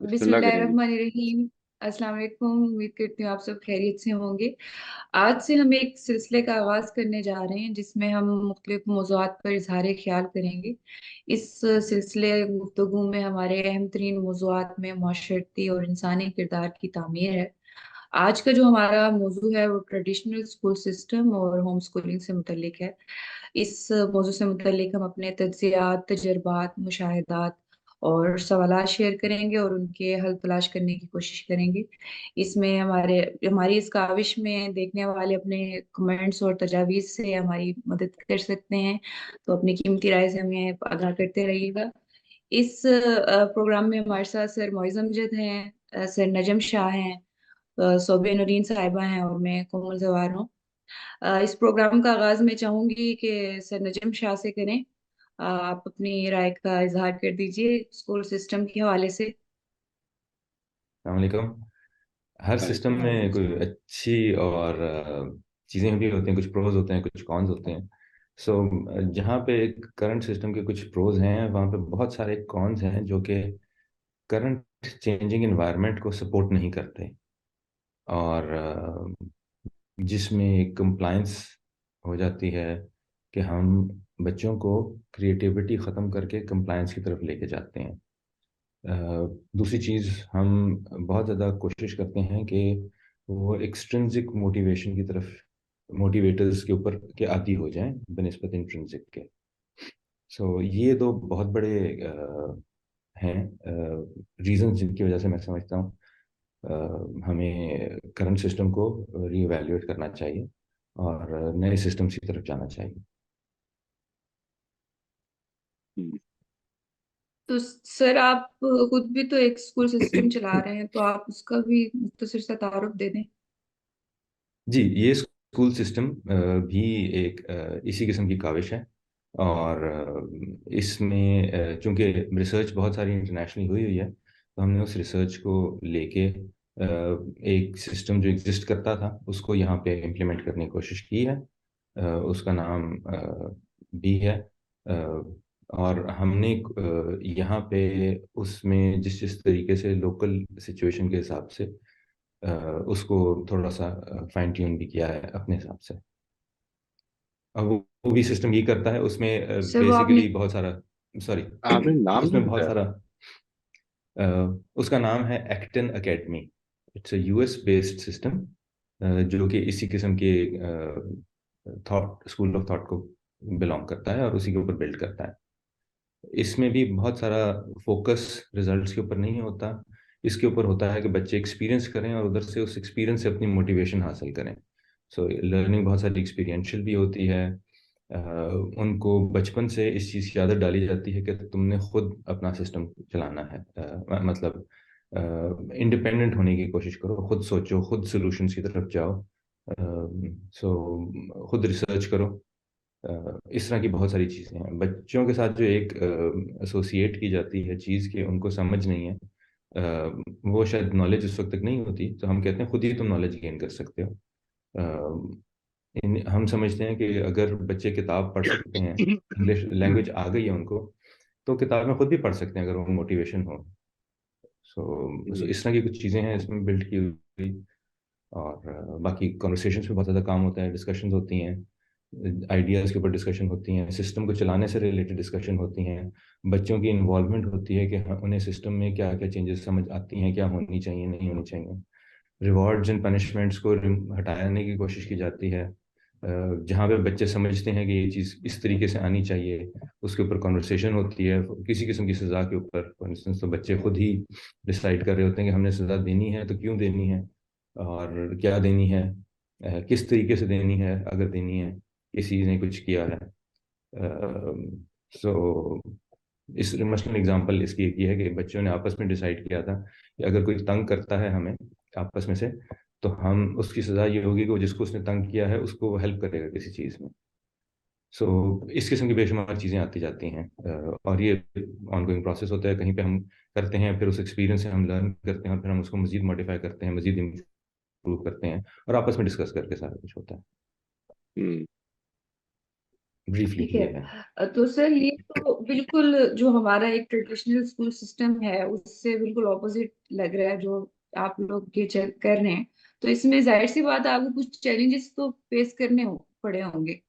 बिस्मिल्लाह करेंगे। बिस्मिल्लाहिर्रहमानिर्रहीम। अस्सलाम वालेकुम। उम्मीद करती हूँ आप सब खैरियत से होंगे। आज से हम एक सिलसिले का आगाज करने जा रहे हैं जिसमें हम मुख्तलिफ मौज़ूआत पर इजहार ख्याल करेंगे। इस सिलसिले गुफ्तगू में हमारे अहम तरीन मौज़ूआत में माशरती और इंसानी किरदार की तामीर है। आज का जो हमारा मौजू है वो ट्रेडिशनल स्कूल सिस्टम और होम स्कूलिंग से मुतल्लिक है। इस मौजू से मुतल्लिक हम अपने तज्ज़ियात, तजर्बात, मुशाहिदात और सवालात शेयर करेंगे और उनके हल तलाश करने की कोशिश करेंगे। इसमें हमारी इस काविश में देखने वाले अपने कमेंट्स और तजावीज़ से हमारी मदद कर सकते हैं, तो अपनी कीमती राय से हमें आगाह करते रहिएगा। इस प्रोग्राम में हमारे साथ सर मोइज़ अमजद हैं, सर नजम शाह हैं, सोबे नूरीन साहिबा हैं और मैं कोमल जवार हूँ। इस प्रोग्राम का आगाज मैं चाहूंगी कि सर नजम शाह से करें। आप अपनी राय का इजहार कर दीजिए स्कूल सिस्टम के हवाले से। अस्सलाम। हर सिस्टम वालेकुम में कोई सलाम। अच्छी और चीज़ें भी होती हैं, कुछ प्रोज होते हैं, कुछ कॉन्स होते हैं। सो जहाँ पे करंट सिस्टम के कुछ प्रोज हैं, वहाँ पे बहुत सारे कॉन्स हैं जो कि करंट चेंजिंग इन्वायरमेंट को सपोर्ट नहीं करते। और जिसमें एक कंप्लायंस हो जाती है कि हम बच्चों को क्रिएटिविटी ख़त्म करके कंप्लायंस की तरफ लेके जाते हैं। दूसरी चीज़, हम बहुत ज़्यादा कोशिश करते हैं कि वो एक्सट्रिंसिक मोटिवेशन की तरफ, मोटिवेटर्स के ऊपर के आदी हो जाएं बनिस्बत इंट्रिंसिक के। सो ये दो बहुत बड़े हैं रीजन जिनकी वजह से मैं समझता हूँ हमें करंट सिस्टम को रीइवैल्यूएट करना चाहिए और नए सिस्टम्स की तरफ जाना चाहिए। हम्म। तो सर आप खुद भी तो एक स्कूल सिस्टम चला रहे हैं, तो आप उसका भी मुख्तसर सा तारुफ दे दें। जी, ये स्कूल सिस्टम भी एक इसी किस्म की काविश है। और इसमें चूंकि रिसर्च बहुत सारी इंटरनेशनली हुई हुई है, तो हमने उस रिसर्च को लेके एक सिस्टम जो एग्जिस्ट करता था उसको यहाँ पे इम्प्लीमेंट करने की कोशिश की है। उसका नाम भी है। अ, और हमने यहाँ पे उसमें जिस जिस तरीके से लोकल सिचुएशन के हिसाब से अ, उसको थोड़ा सा फाइन ट्यून भी किया है अपने हिसाब से। अब वो भी सिस्टम ये करता है, उसमें सर वो आपने बेसिकली बहुत सारा, सॉरी, आपने नाम नहीं उसमें बहुत बताया। सारा अ, उसका नाम है Acton academy. It's a US based system जो कि इसी किस्म के थॉट, स्कूल ऑफ थॉट को बिलोंग करता है और उसी के ऊपर बिल्ड करता है। इसमें भी बहुत सारा फोकस रिजल्ट्स के ऊपर नहीं होता। इसके ऊपर होता है कि बच्चे एक्सपीरियंस करें और उधर से उस एक्सपीरियंस से अपनी मोटिवेशन हासिल करें। सो लर्निंग बहुत सारी एक्सपीरियंशियल भी होती है। उनको बचपन से इस चीज़ की आदत डाली जाती है कि तुमने खुद अपना सिस्टम चलाना है। मतलब इंडिपेंडेंट होने की कोशिश करो, खुद सोचो, खुद सॉल्यूशंस की तरफ जाओ। सो खुद रिसर्च करो। इस तरह की बहुत सारी चीज़ें हैं बच्चों के साथ जो एक एसोसिएट की जाती है चीज़ की उनको समझ नहीं है। वो शायद नॉलेज उस वक्त तक नहीं होती, तो हम कहते हैं खुद ही तुम नॉलेज गेन कर सकते हो। हम समझते हैं कि अगर बच्चे किताब पढ़ सकते हैं, इंग्लिश लैंग्वेज आ गई है उनको, तो किताब में खुद भी पढ़ सकते हैं अगर वो मोटिवेशन हो। सो जी। इस तरह की कुछ चीज़ें हैं इसमें बिल्ड की हुई। और बाकी कॉन्वर्सेशंस में बहुत ज़्यादा काम होता है, डिस्कशंस होती हैं, आइडियाज़ के ऊपर डिस्कशन होती हैं, सिस्टम को चलाने से रिलेटेड डिस्कशन होती हैं। बच्चों की इन्वॉल्वमेंट होती है कि हाँ, उन्हें सिस्टम में क्या क्या चेंजेस समझ आती हैं, क्या होनी चाहिए, नहीं होनी चाहिए। रिवॉर्ड्स एंड पनिशमेंट्स को हटाने की कोशिश की जाती है। जहाँ पे बच्चे समझते हैं कि ये चीज़ इस तरीके से आनी चाहिए, उसके ऊपर कॉन्वर्सेशन होती है। किसी किस्म की सज़ा के ऊपर फॉर इंस्टेंस तो बच्चे खुद ही डिसाइड कर रहे होते हैं कि हमने सज़ा देनी है तो क्यों देनी है और क्या देनी है, किस तरीके से देनी है अगर देनी है, किसी ने कुछ किया है। सो इस मसलन एग्जांपल इसकी एक ये है कि बच्चों ने आपस में डिसाइड किया था कि अगर कोई तंग करता है हमें आपस में से, तो हम उसकी सज़ा ये होगी कि वो जिसको उसने तंग किया है उसको वो हेल्प करेगा किसी चीज़ में। सो इस किस्म की बेशुमार चीज़ें आती जाती हैं। और ये ऑनगोइंग प्रोसेस होता है, कहीं पे हम करते हैं, फिर उस एक्सपीरियंस से हम लर्न करते हैं और फिर हम उसको मज़ीद मॉडिफाई करते हैं, मज़ीद इम्प्रूव करते हैं और आपस में डिस्कस करके सारा कुछ होता है। हम्म। ब्रीफली ठीक है। ये है। तो सर ये तो बिल्कुल जो हमारा एक ट्रेडिशनल स्कूल सिस्टम है उससे बिल्कुल ऑपोजिट लग रहा है जो आप लोग ये कर रहे हैं। तो इसमें जाहिर सी बात है आपको कुछ चैलेंजेस तो फेस करने पड़े होंगे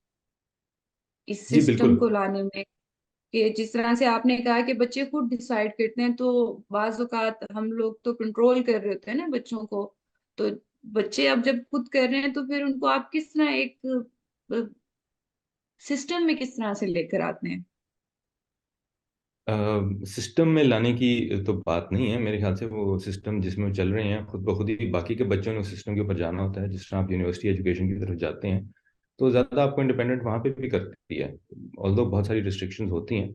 इस जी सिस्टम बिल्कुल। को लाने में। कि जिस तरह से आपने कहा कि बच्चे खुद डिसाइड करते हैं, तो बाज औकात हम लोग तो कंट्रोल कर रहे होते हैं ना बच्चों को। तो बच्चे अब जब खुद कर रहे हैं तो फिर उनको आप किस तरह एक सिस्टम में किस तरह से लेकर आते हैं? सिस्टम में लाने की तो बात नहीं है मेरे ख्याल से। वो सिस्टम जिसमें वो चल रहे हैं खुद ब खुद ही बाकी के बच्चों ने उस सिस्टम के ऊपर जाना होता है। जिस तरह आप यूनिवर्सिटी एजुकेशन की तरफ जाते हैं तो ज़्यादा आपको इंडिपेंडेंट वहाँ पे भी करती है, ऑल्दो बहुत सारी रिस्ट्रिक्शंस होती हैं।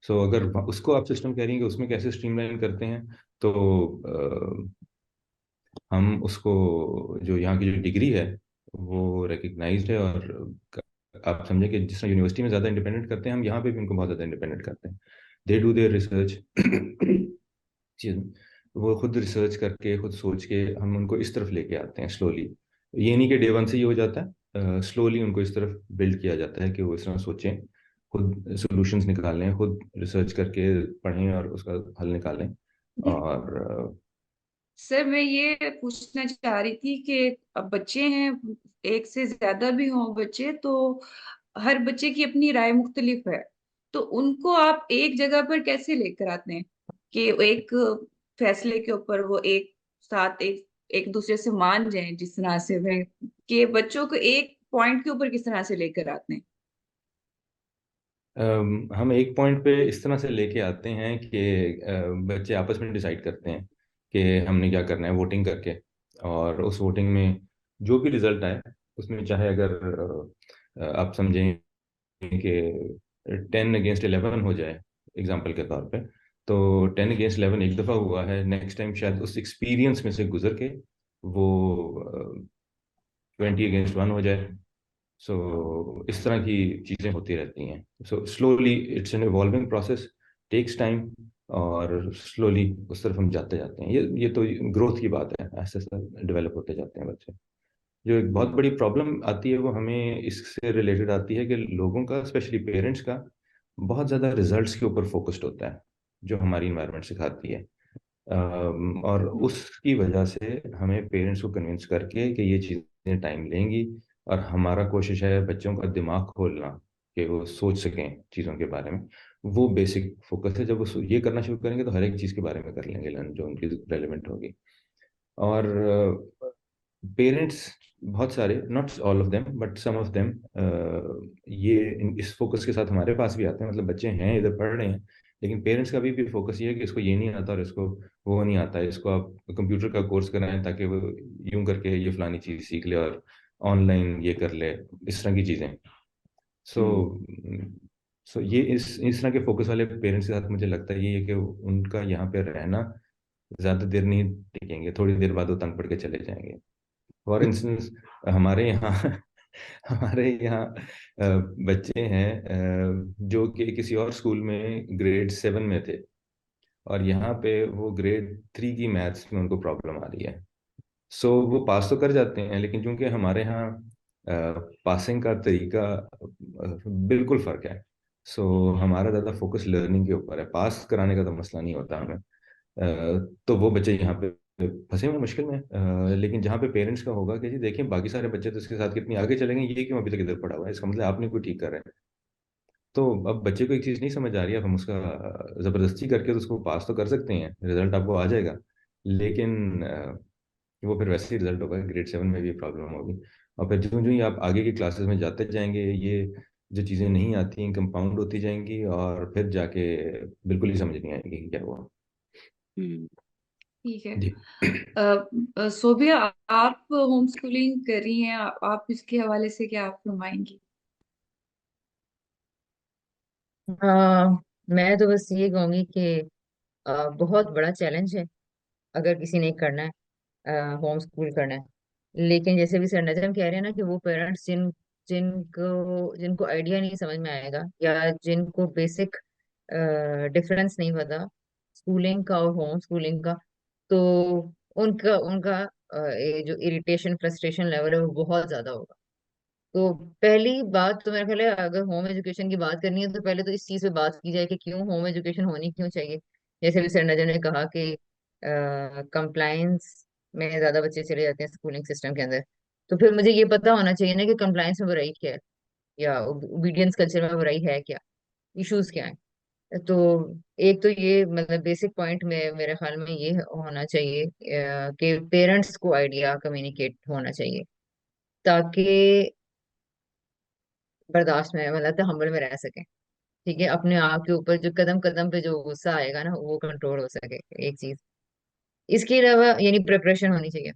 सो अगर उसको आप सिस्टम कह रही हैं कि उसमें कैसे स्ट्रीमलाइन करते हैं, तो हम उसको, जो यहाँ की जो डिग्री है वो रिकग्नाइज्ड है। और आप समझें कि जिस तरह यूनिवर्सिटी में ज़्यादा इंडिपेंडेंट करते हैं, हम यहाँ पे भी उनको बहुत ज़्यादा इंडिपेंडेंट करते हैं। They do their research. चीज, वो खुद रिसर्च करके खुद सोच के हम उनको इस तरफ लेके आते हैं स्लोली। ये नहीं कि डे वन से ये हो जाता है, स्लोली उनको इस तरफ बिल्ड किया जाता है कि वो इस तरह सोचें, खुद सॉल्यूशंस निकालें, खुद रिसर्च करके पढ़ें और उसका हल निकालें। और सर मैं ये पूछना चाह रही थी कि अब बच्चे हैं, एक से ज्यादा भी हों बच्चे, तो हर बच्चे की अपनी राय मुख्तलिफ है। तो उनको आप एक जगह पर कैसे लेकर आते हैं कि एक फैसले के ऊपर वो एक साथ एक दूसरे से मान जाएं, जिस तरह से वे कि बच्चों को एक पॉइंट के ऊपर किस तरह से लेकर आते हैं? हम एक पॉइंट पे इस तरह से लेके आते हैं कि बच्चे आपस में डिसाइड करते हैं कि हमने क्या करना है वोटिंग करके। और उस वोटिंग में जो भी रिजल्ट आए, उसमें चाहे अगर आप समझें कि 10 अगेंस्ट 11 हो जाए एग्जाम्पल के तौर पे, तो 10 अगेंस्ट 11 एक दफ़ा हुआ है, नेक्स्ट टाइम शायद उस एक्सपीरियंस में से गुजर के वो 20 अगेंस्ट 1 हो जाए। सो इस तरह की चीज़ें होती रहती हैं। So slowly it's an evolving process, takes time. और स्लोली उस तरफ हम जाते जाते हैं। ये तो ग्रोथ की बात है, ऐसे ऐसे डेवलप होते जाते हैं बच्चे। जो एक बहुत हम्म। बड़ी प्रॉब्लम आती है वो हमें इससे रिलेटेड आती है कि लोगों का, स्पेशली पेरेंट्स का, बहुत ज़्यादा रिजल्ट्स के ऊपर फोकस्ड होता है, जो हमारी इन्वायरमेंट सिखाती है। और उसकी वजह से हमें पेरेंट्स को कन्विंस करके कि ये चीज़ें टाइम लेंगी। और हमारा कोशिश है बच्चों का दिमाग खोलना, कि वो सोच सकें चीज़ों के बारे में। वो बेसिक फोकस है। जब वो ये करना शुरू करेंगे तो हर एक चीज़ के बारे में कर लेंगे लर्न, जो उनकी रेलिवेंट होगी। और पेरेंट्स बहुत सारे, not all of them but some of them, ये इस फोकस के साथ हमारे पास भी आते हैं। मतलब बच्चे हैं इधर पढ़ रहे हैं, लेकिन पेरेंट्स का भी फोकस ये है कि इसको ये नहीं आता और इसको वो नहीं आता है, इसको आप कंप्यूटर का कोर्स कराएं ताकि वो यूं करके ये फलानी चीज़ सीख ले और ऑनलाइन ये कर ले, इस तरह की चीज़ें। सो हम्म। सो ये इस तरह के फोकस वाले पेरेंट्स के साथ मुझे लगता है ये है कि उनका यहाँ पे रहना ज़्यादा देर नहीं टिकेंगे, थोड़ी देर बाद वो तंग पड़ के चले जाएंगे। फॉर इंस्टेंस हमारे यहाँ हमारे यहाँ बच्चे हैं जो कि किसी और स्कूल में ग्रेड 7 में थे, और यहाँ पे वो ग्रेड 3 की मैथ्स में उनको प्रॉब्लम आ रही है। सो वो पास तो कर जाते हैं, लेकिन चूंकि हमारे यहाँ पासिंग का तरीका बिल्कुल फर्क है। सो हमारा ज़्यादा फोकस लर्निंग के ऊपर है, पास कराने का तो मसला नहीं होता हमें। तो वो बच्चे यहाँ पे फंसे हुए मुश्किल में। लेकिन जहाँ पे पेरेंट्स का होगा कि जी देखिए बाकी सारे बच्चे तो इसके साथ कितनी आगे चलेंगे, ये क्यों अभी तक इधर पड़ा हुआ है, इसका मतलब आप नहीं कोई ठीक कर रहे हैं। तो अब बच्चे को एक चीज़ नहीं समझ आ रही है, अब हम उसका ज़बरदस्ती करके तो उसको पास तो कर सकते हैं, रिजल्ट आपको आ जाएगा। लेकिन वो फिर वैसे ही रिजल्ट होगा, ग्रेड 7 में भी प्रॉब्लम होगी। और फिर जो जो ही आप आगे की क्लासेस में जाते जाएंगे, ये जो चीज़ें नहीं आती कंपाउंड होती जाएंगी, और फिर जाके बिल्कुल ही समझ नहीं आएगी कि क्या हुआ। हम्म। ठीक है। जी। सोबिया, आप होम स्कूलिंग कर रही हैं, आप इसके हवाले से क्या आप फरमाएंगी? मैं तो बस ये कहूंगी कि बहुत बड़ा चैलेंज है अगर किसी ने करना है, होम स्कूल करना है। लेकिन जैसे भी सर नजम कह रहे हैं ना कि वो पेरेंट्स जिनको आइडिया नहीं समझ में आएगा या जिनको बेसिक डिफरेंस नहीं पता स्कूलिंग का और होम स्कूलिंग का, तो उनका उनका ये जो इरिटेशन फ्रस्ट्रेशन लेवल है वो बहुत ज्यादा होगा। तो पहली बात तो मेरा ख्याल है, अगर होम एजुकेशन की बात करनी है तो पहले तो इस चीज पे बात की जाए कि क्यों होम एजुकेशन होनी क्यों चाहिए। जैसे भी सर नजर ने कहा कि कंप्लायंस में ज्यादा बच्चे चले जाते हैं स्कूलिंग सिस्टम के अंदर। तो फिर मुझे ये पता होना चाहिए ना कि कंप्लायंस में बुराई क्या है, या ओबीडियंस कल्चर में बुराई है क्या, इश्यूज क्या है। तो एक तो ये मतलब बेसिक पॉइंट में मेरे ख्याल में ये होना चाहिए कि पेरेंट्स को आइडिया कम्युनिकेट होना चाहिए, ताकि बर्दाश्त में मतलब हम्बल में रह सके। ठीक है, अपने आप के ऊपर जो कदम कदम पे जो गुस्सा आएगा ना वो कंट्रोल हो सके, एक चीज। इसके अलावा यानी प्रिपरेशन होनी चाहिए,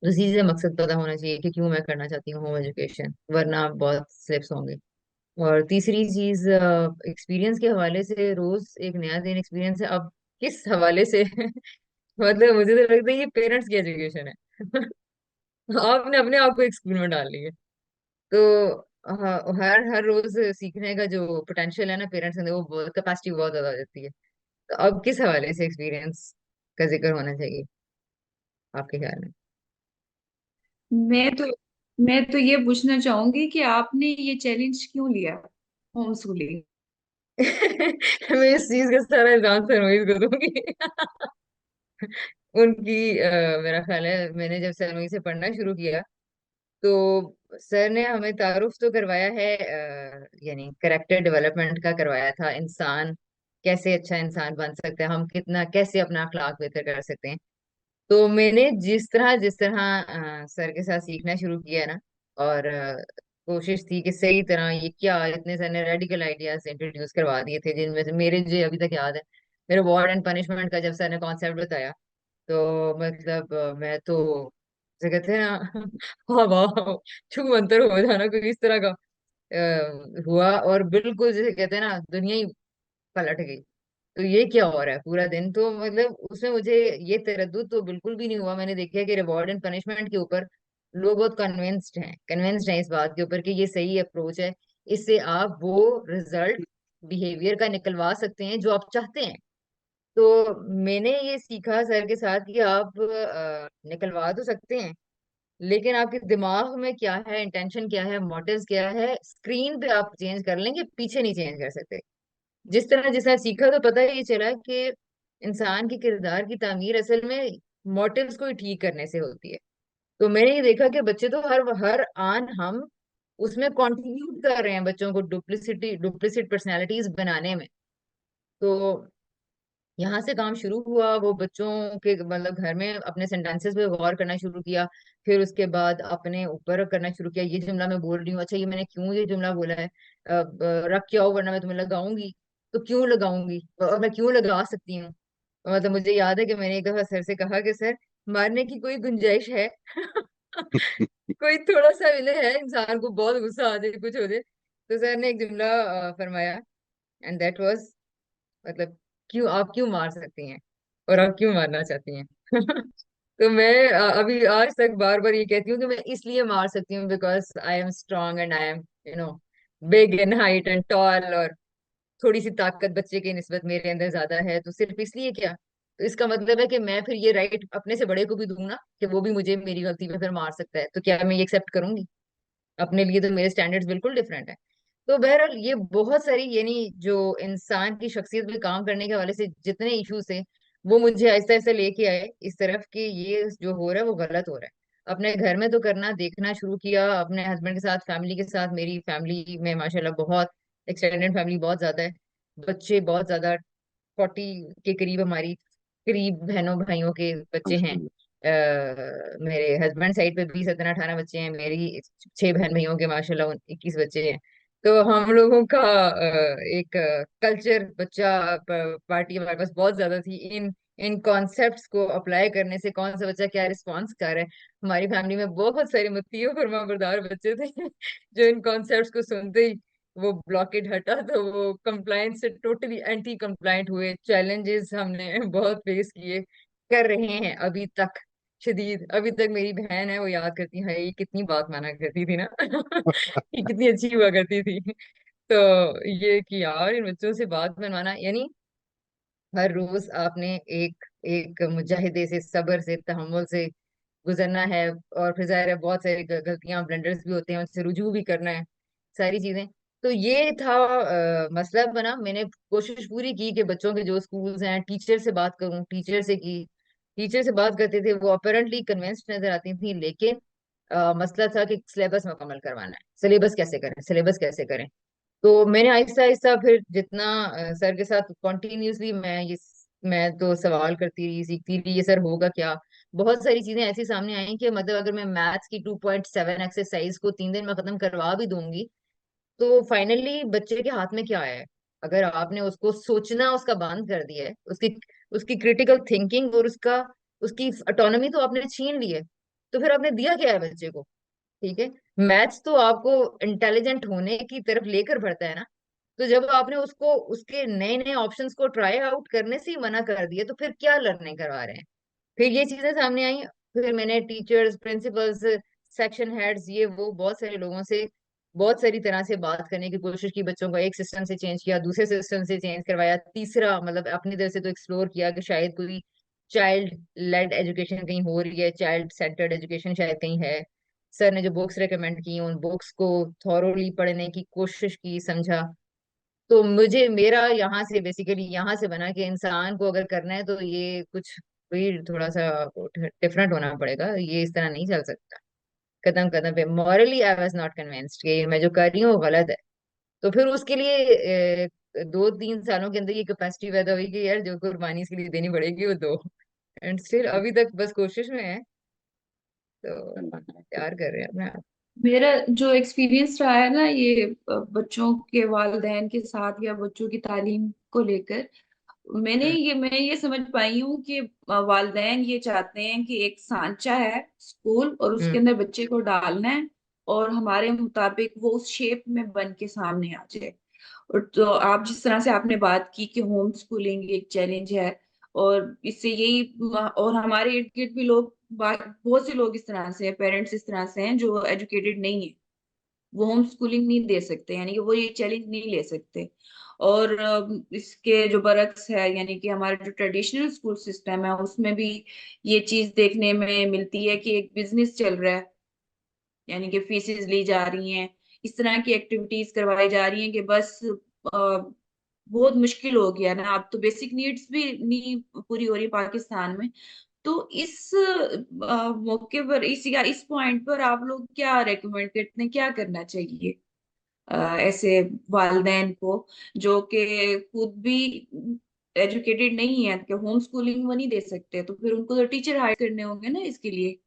दूसरी चीज मकसद पता होना चाहिए कि क्यों मैं करना चाहती हूँ होम एजुकेशन, वरना बहुत स्लिप्स होंगे। और तीसरी चीज, एक्सपीरियंस के हवाले से रोज एक नया दिन एक्सपीरियंस है। अब किस हवाले से मतलब मुझे तो लगता है ये पेरेंट्स की एजुकेशन है। आपने अपने आप को एक स्कूल में डाल लिया। तो हाँ, हर हर रोज सीखने का जो पोटेंशियल है ना पेरेंट्स के अंदर, वो कैपेसिटी बहुत ज्यादा हो जाती है। तो अब किस हवाले से एक्सपीरियंस का जिक्र होना चाहिए आपके ख्याल में? मैं तो मैं तो ये पूछना चाहूंगी कि आपने ये चैलेंज क्यों लिया, होम स्कूलिंग। मैं इस चीज का सारा इल्जाम सरमईज को दूंगी। उनकी मेरा ख्याल है मैंने जब सरमई से पढ़ना शुरू किया तो सर ने हमें तारुफ तो करवाया है, यानी करेक्टर डेवलपमेंट का करवाया था, इंसान कैसे अच्छा इंसान बन सकता है, हम कितना कैसे अपना अखलाक बेहतर कर सकते हैं। तो मैंने जिस तरह सर के साथ सीखना शुरू किया ना, और कोशिश थी कि सही तरह ये क्या, इतने सारे रेडिकल आइडियाज इंट्रोड्यूस करवा दिए थे जिनमें से मेरे जो अभी तक याद है, मेरे वार्ड एंड पनिशमेंट का जब सर ने कॉन्सेप्ट बताया तो मतलब मैं तो जैसे कहते हैं ना हाँ वाह, छू मंतर हो जाना कोई इस तरह का हुआ। और बिल्कुल जैसे कहते हैं ना दुनिया ही पलट गई। तो ये क्या हो रहा है पूरा दिन, तो मतलब उसमें मुझे ये तरद्दुद तो बिल्कुल भी नहीं हुआ। मैंने देखा कि रिवॉर्ड एंड पनिशमेंट के ऊपर लोग बहुत कन्विंस्ड हैं इस बात के ऊपर कि ये सही अप्रोच है। इससे आप वो रिजल्ट बिहेवियर का निकलवा सकते हैं जो आप चाहते हैं। तो मैंने ये सीखा सर के साथ कि आप निकलवा तो सकते हैं, लेकिन आपके दिमाग में क्या है, इंटेंशन क्या है, मोटिव्स क्या है, स्क्रीन पे आप चेंज कर लेंगे, पीछे नहीं चेंज कर सकते। जिस तरह सीखा तो पता ये चला कि इंसान के किरदार की तामीर असल में मोटिव्स को ही ठीक करने से होती है। तो मैंने ये देखा कि बच्चे तो हर हर आन हम उसमें कंट्रीब्यूट कर रहे हैं बच्चों को डुप्लिसिट पर्सनैलिटीज बनाने में। तो यहाँ से काम शुरू हुआ, वो बच्चों के मतलब घर में अपने सेंटेंसेस पे गौर करना शुरू किया। फिर उसके बाद अपने ऊपर करना शुरू किया, ये जुमला मैं बोल रही हूँ, अच्छा ये मैंने क्यों ये जुमला बोला है, रख के आओ वरना मैं तुम्हें लगाऊंगी। तो क्यों लगाऊंगी और मैं क्यों लगा सकती हूँ। मतलब मुझे याद है कि मैंने एक दफा सर से कहा कि सर मारने की कोई गुंजाइश है? कोई थोड़ा सा मिले है, इंसान को बहुत गुस्सा आ जाए कुछ हो जाए। तो सर ने एक जुमला फरमाया, एंड दैट वाज मतलब क्यों आप क्यों मार सकती हैं और आप क्यों मारना चाहती हैं। तो मैं अभी आज तक बार बार ये कहती हूँ कि मैं इसलिए मार सकती हूँ because I am strong and I am you know big in height and tall, और थोड़ी सी ताकत बच्चे की निस्बत मेरे अंदर ज्यादा है। तो सिर्फ इसलिए क्या, तो इसका मतलब है कि मैं फिर ये राइट अपने से बड़े को भी दूंगा कि वो भी मुझे मेरी गलती पे फिर मार सकता है, तो क्या मैं ये एक्सेप्ट करूंगी? अपने लिए तो मेरे स्टैंडर्ड्स बिल्कुल डिफरेंट है। तो बहरहाल ये बहुत सारी यानी जो इंसान की शख्सियत पे काम करने के हवाले से जितने इश्यूज थे वो मुझे आहिस्ता आहिस्ता लेके आए इस तरफ कि ये जो हो रहा है वो गलत हो रहा है। अपने घर में तो करना देखना शुरू किया, अपने हस्बैंड के साथ, फैमिली के साथ। मेरी फैमिली में माशाल्लाह बहुत एक्सटेंडेड फैमिली बहुत ज्यादा है, बच्चे बहुत ज्यादा, 40 के करीब हमारी करीब बहनों भाइयों के बच्चे हैं। माशाल्लाह। मेरे हस्बैंड साइड पे भी 17-18 बच्चे हैं, मेरी 6 बहन भाइयों के माशाल्लाह 21 बच्चे हैं। तो हम लोगों का एक कल्चर बच्चा पार्टी हमारे पास बहुत ज्यादा थी। इन इन कॉन्सेप्ट्स को अप्लाई करने से कौन सा बच्चा क्या रिस्पॉन्स कर रहा है, हमारी फैमिली में बहुत सारे मत्तियों फरमाबरदार बच्चे थे जो इन कॉन्सेप्ट्स को सुनते ही वो ब्लॉकेट हटा तो वो कंप्लायंस से टोटली एंटी कंप्लायंट हुए। चैलेंजेस हमने बहुत फेस किए, कर रहे हैं अभी तक शदीद। अभी तक मेरी बहन है वो याद करती है ये कितनी बात माना करती थी ना ये कितनी अच्छी हुआ करती थी। तो ये कि यार इन बच्चों से बात मनवाना यानी हर रोज आपने एक एक मुजाहिदे से, सब्र से, तहम्मुल से गुजरना है, और फिर जाहिर है बहुत सारी गलतियां, ब्लंडर्स भी होते हैं, उससे रुजू भी करना है, सारी चीजें। तो ये था मसला बना। मैंने कोशिश पूरी की कि बच्चों के जो स्कूल्स हैं, टीचर से बात करूं, टीचर से की, टीचर से बात करते थे, वो अपेरेंटली कन्विंस्ड नजर आती थी, लेकिन मसला था कि सिलेबस मुकम्मल करवाना है, सिलेबस कैसे करें, सिलेबस कैसे करें। तो मैंने आहिस्ता आहिस्ता फिर जितना सर के साथ कॉन्टिन्यूसली मैं तो सवाल करती रही, सीखती रही, ये सर होगा क्या। बहुत सारी चीजें ऐसी सामने आई कि मतलब अगर मैं मैथ्स की 2.7 एक्सरसाइज को 3 दिन में खत्म करवा भी दूंगी, तो फाइनली बच्चे के हाथ में क्या है। अगर आपने उसको सोचना उसका बंद कर दिया है, उसकी उसकी क्रिटिकल थिंकिंग और उसकी ऑटोनॉमी तो आपने छीन ली है, तो फिर आपने दिया क्या है बच्चे को। ठीक है, मैथ्स तो आपको इंटेलिजेंट होने की तरफ लेकर बढ़ता है ना। तो जब आपने उसको उसके नए नए ऑप्शंस को ट्राई आउट करने से ही मना कर दिया, तो फिर क्या लर्निंग करवा रहे हैं। फिर ये चीजें सामने आई। फिर मैंने टीचर्स, प्रिंसिपल्स, सेक्शन हेड्स, ये वो बहुत सारे लोगों से बहुत सारी तरह से बात करने की कोशिश की। बच्चों को एक सिस्टम से चेंज किया, दूसरे सिस्टम से चेंज करवाया, तीसरा मतलब अपनी तरफ से तो एक्सप्लोर किया कि शायद कोई चाइल्ड लेड एजुकेशन कहीं हो रही है, चाइल्ड सेंटर्ड एजुकेशन शायद कहीं है। सर ने जो बुक्स रेकमेंड की, उन बुक्स को थॉरोली पढ़ने की कोशिश की, समझा। तो मुझे मेरा यहाँ से बेसिकली यहाँ से बना कि इंसान को अगर करना है तो ये कुछ भी थोड़ा सा डिफरेंट होना पड़ेगा, ये इस तरह नहीं चल सकता। कदम कदम पे morally I was not convinced कि मैं जो कर रही हूँ वो गलत है। तो फिर उसके लिए 2-3 सालों के अंदर ये कैपेसिटी पैदा हुई कि यार जो कुर्बानी इसके लिए देनी पड़ेगी वो दो। एंड स्टिल अभी तक बस कोशिश में है, तो प्यार कर रहे हैं अपने आप। मेरा जो एक्सपीरियंस रहा है ना ये बच्चों के वालिदैन के साथ या बच्चों की तालीम को लेकर, हम्म। मैं ये समझ पाई हूँ कि वालिदैन ये चाहते हैं कि एक सांचा है स्कूल और उसके हम्म। अंदर बच्चे को डालना है, और हमारे मुताबिक वो उस शेप में बन के सामने आ जाए। और तो आप जिस तरह से आपने बात की कि होम स्कूलिंग एक चैलेंज है, और इससे यही, और हमारे इर्द गिर्द भी लोग, बहुत से लोग इस तरह से, पेरेंट्स इस तरह से हैं जो एजुकेटेड नहीं है, वो होम स्कूलिंग नहीं दे सकते, यानी कि वो ये चैलेंज नहीं ले सकते। और इसके जो बरक्स है, यानी कि हमारा जो ट्रेडिशनल स्कूल सिस्टम है उसमें भी ये चीज देखने में मिलती है कि एक बिजनेस चल रहा है, यानी कि फीसेस ली जा रही हैं, इस तरह की एक्टिविटीज करवाई जा रही हैं कि बस बहुत मुश्किल हो गया ना, अब तो बेसिक नीड्स भी नहीं पूरी हो रही पाकिस्तान में। तो इस मौके पर, इस पॉइंट पर आप लोग क्या रेकमेंड करते हैं, क्या करना चाहिए ऐसे वालदेन को जो कि खुद भी एजुकेटेड नहीं है, कि होम स्कूलिंग वो नहीं दे सकते, तो फिर उनको तो टीचर हायर करने होंगे ना इसके लिए,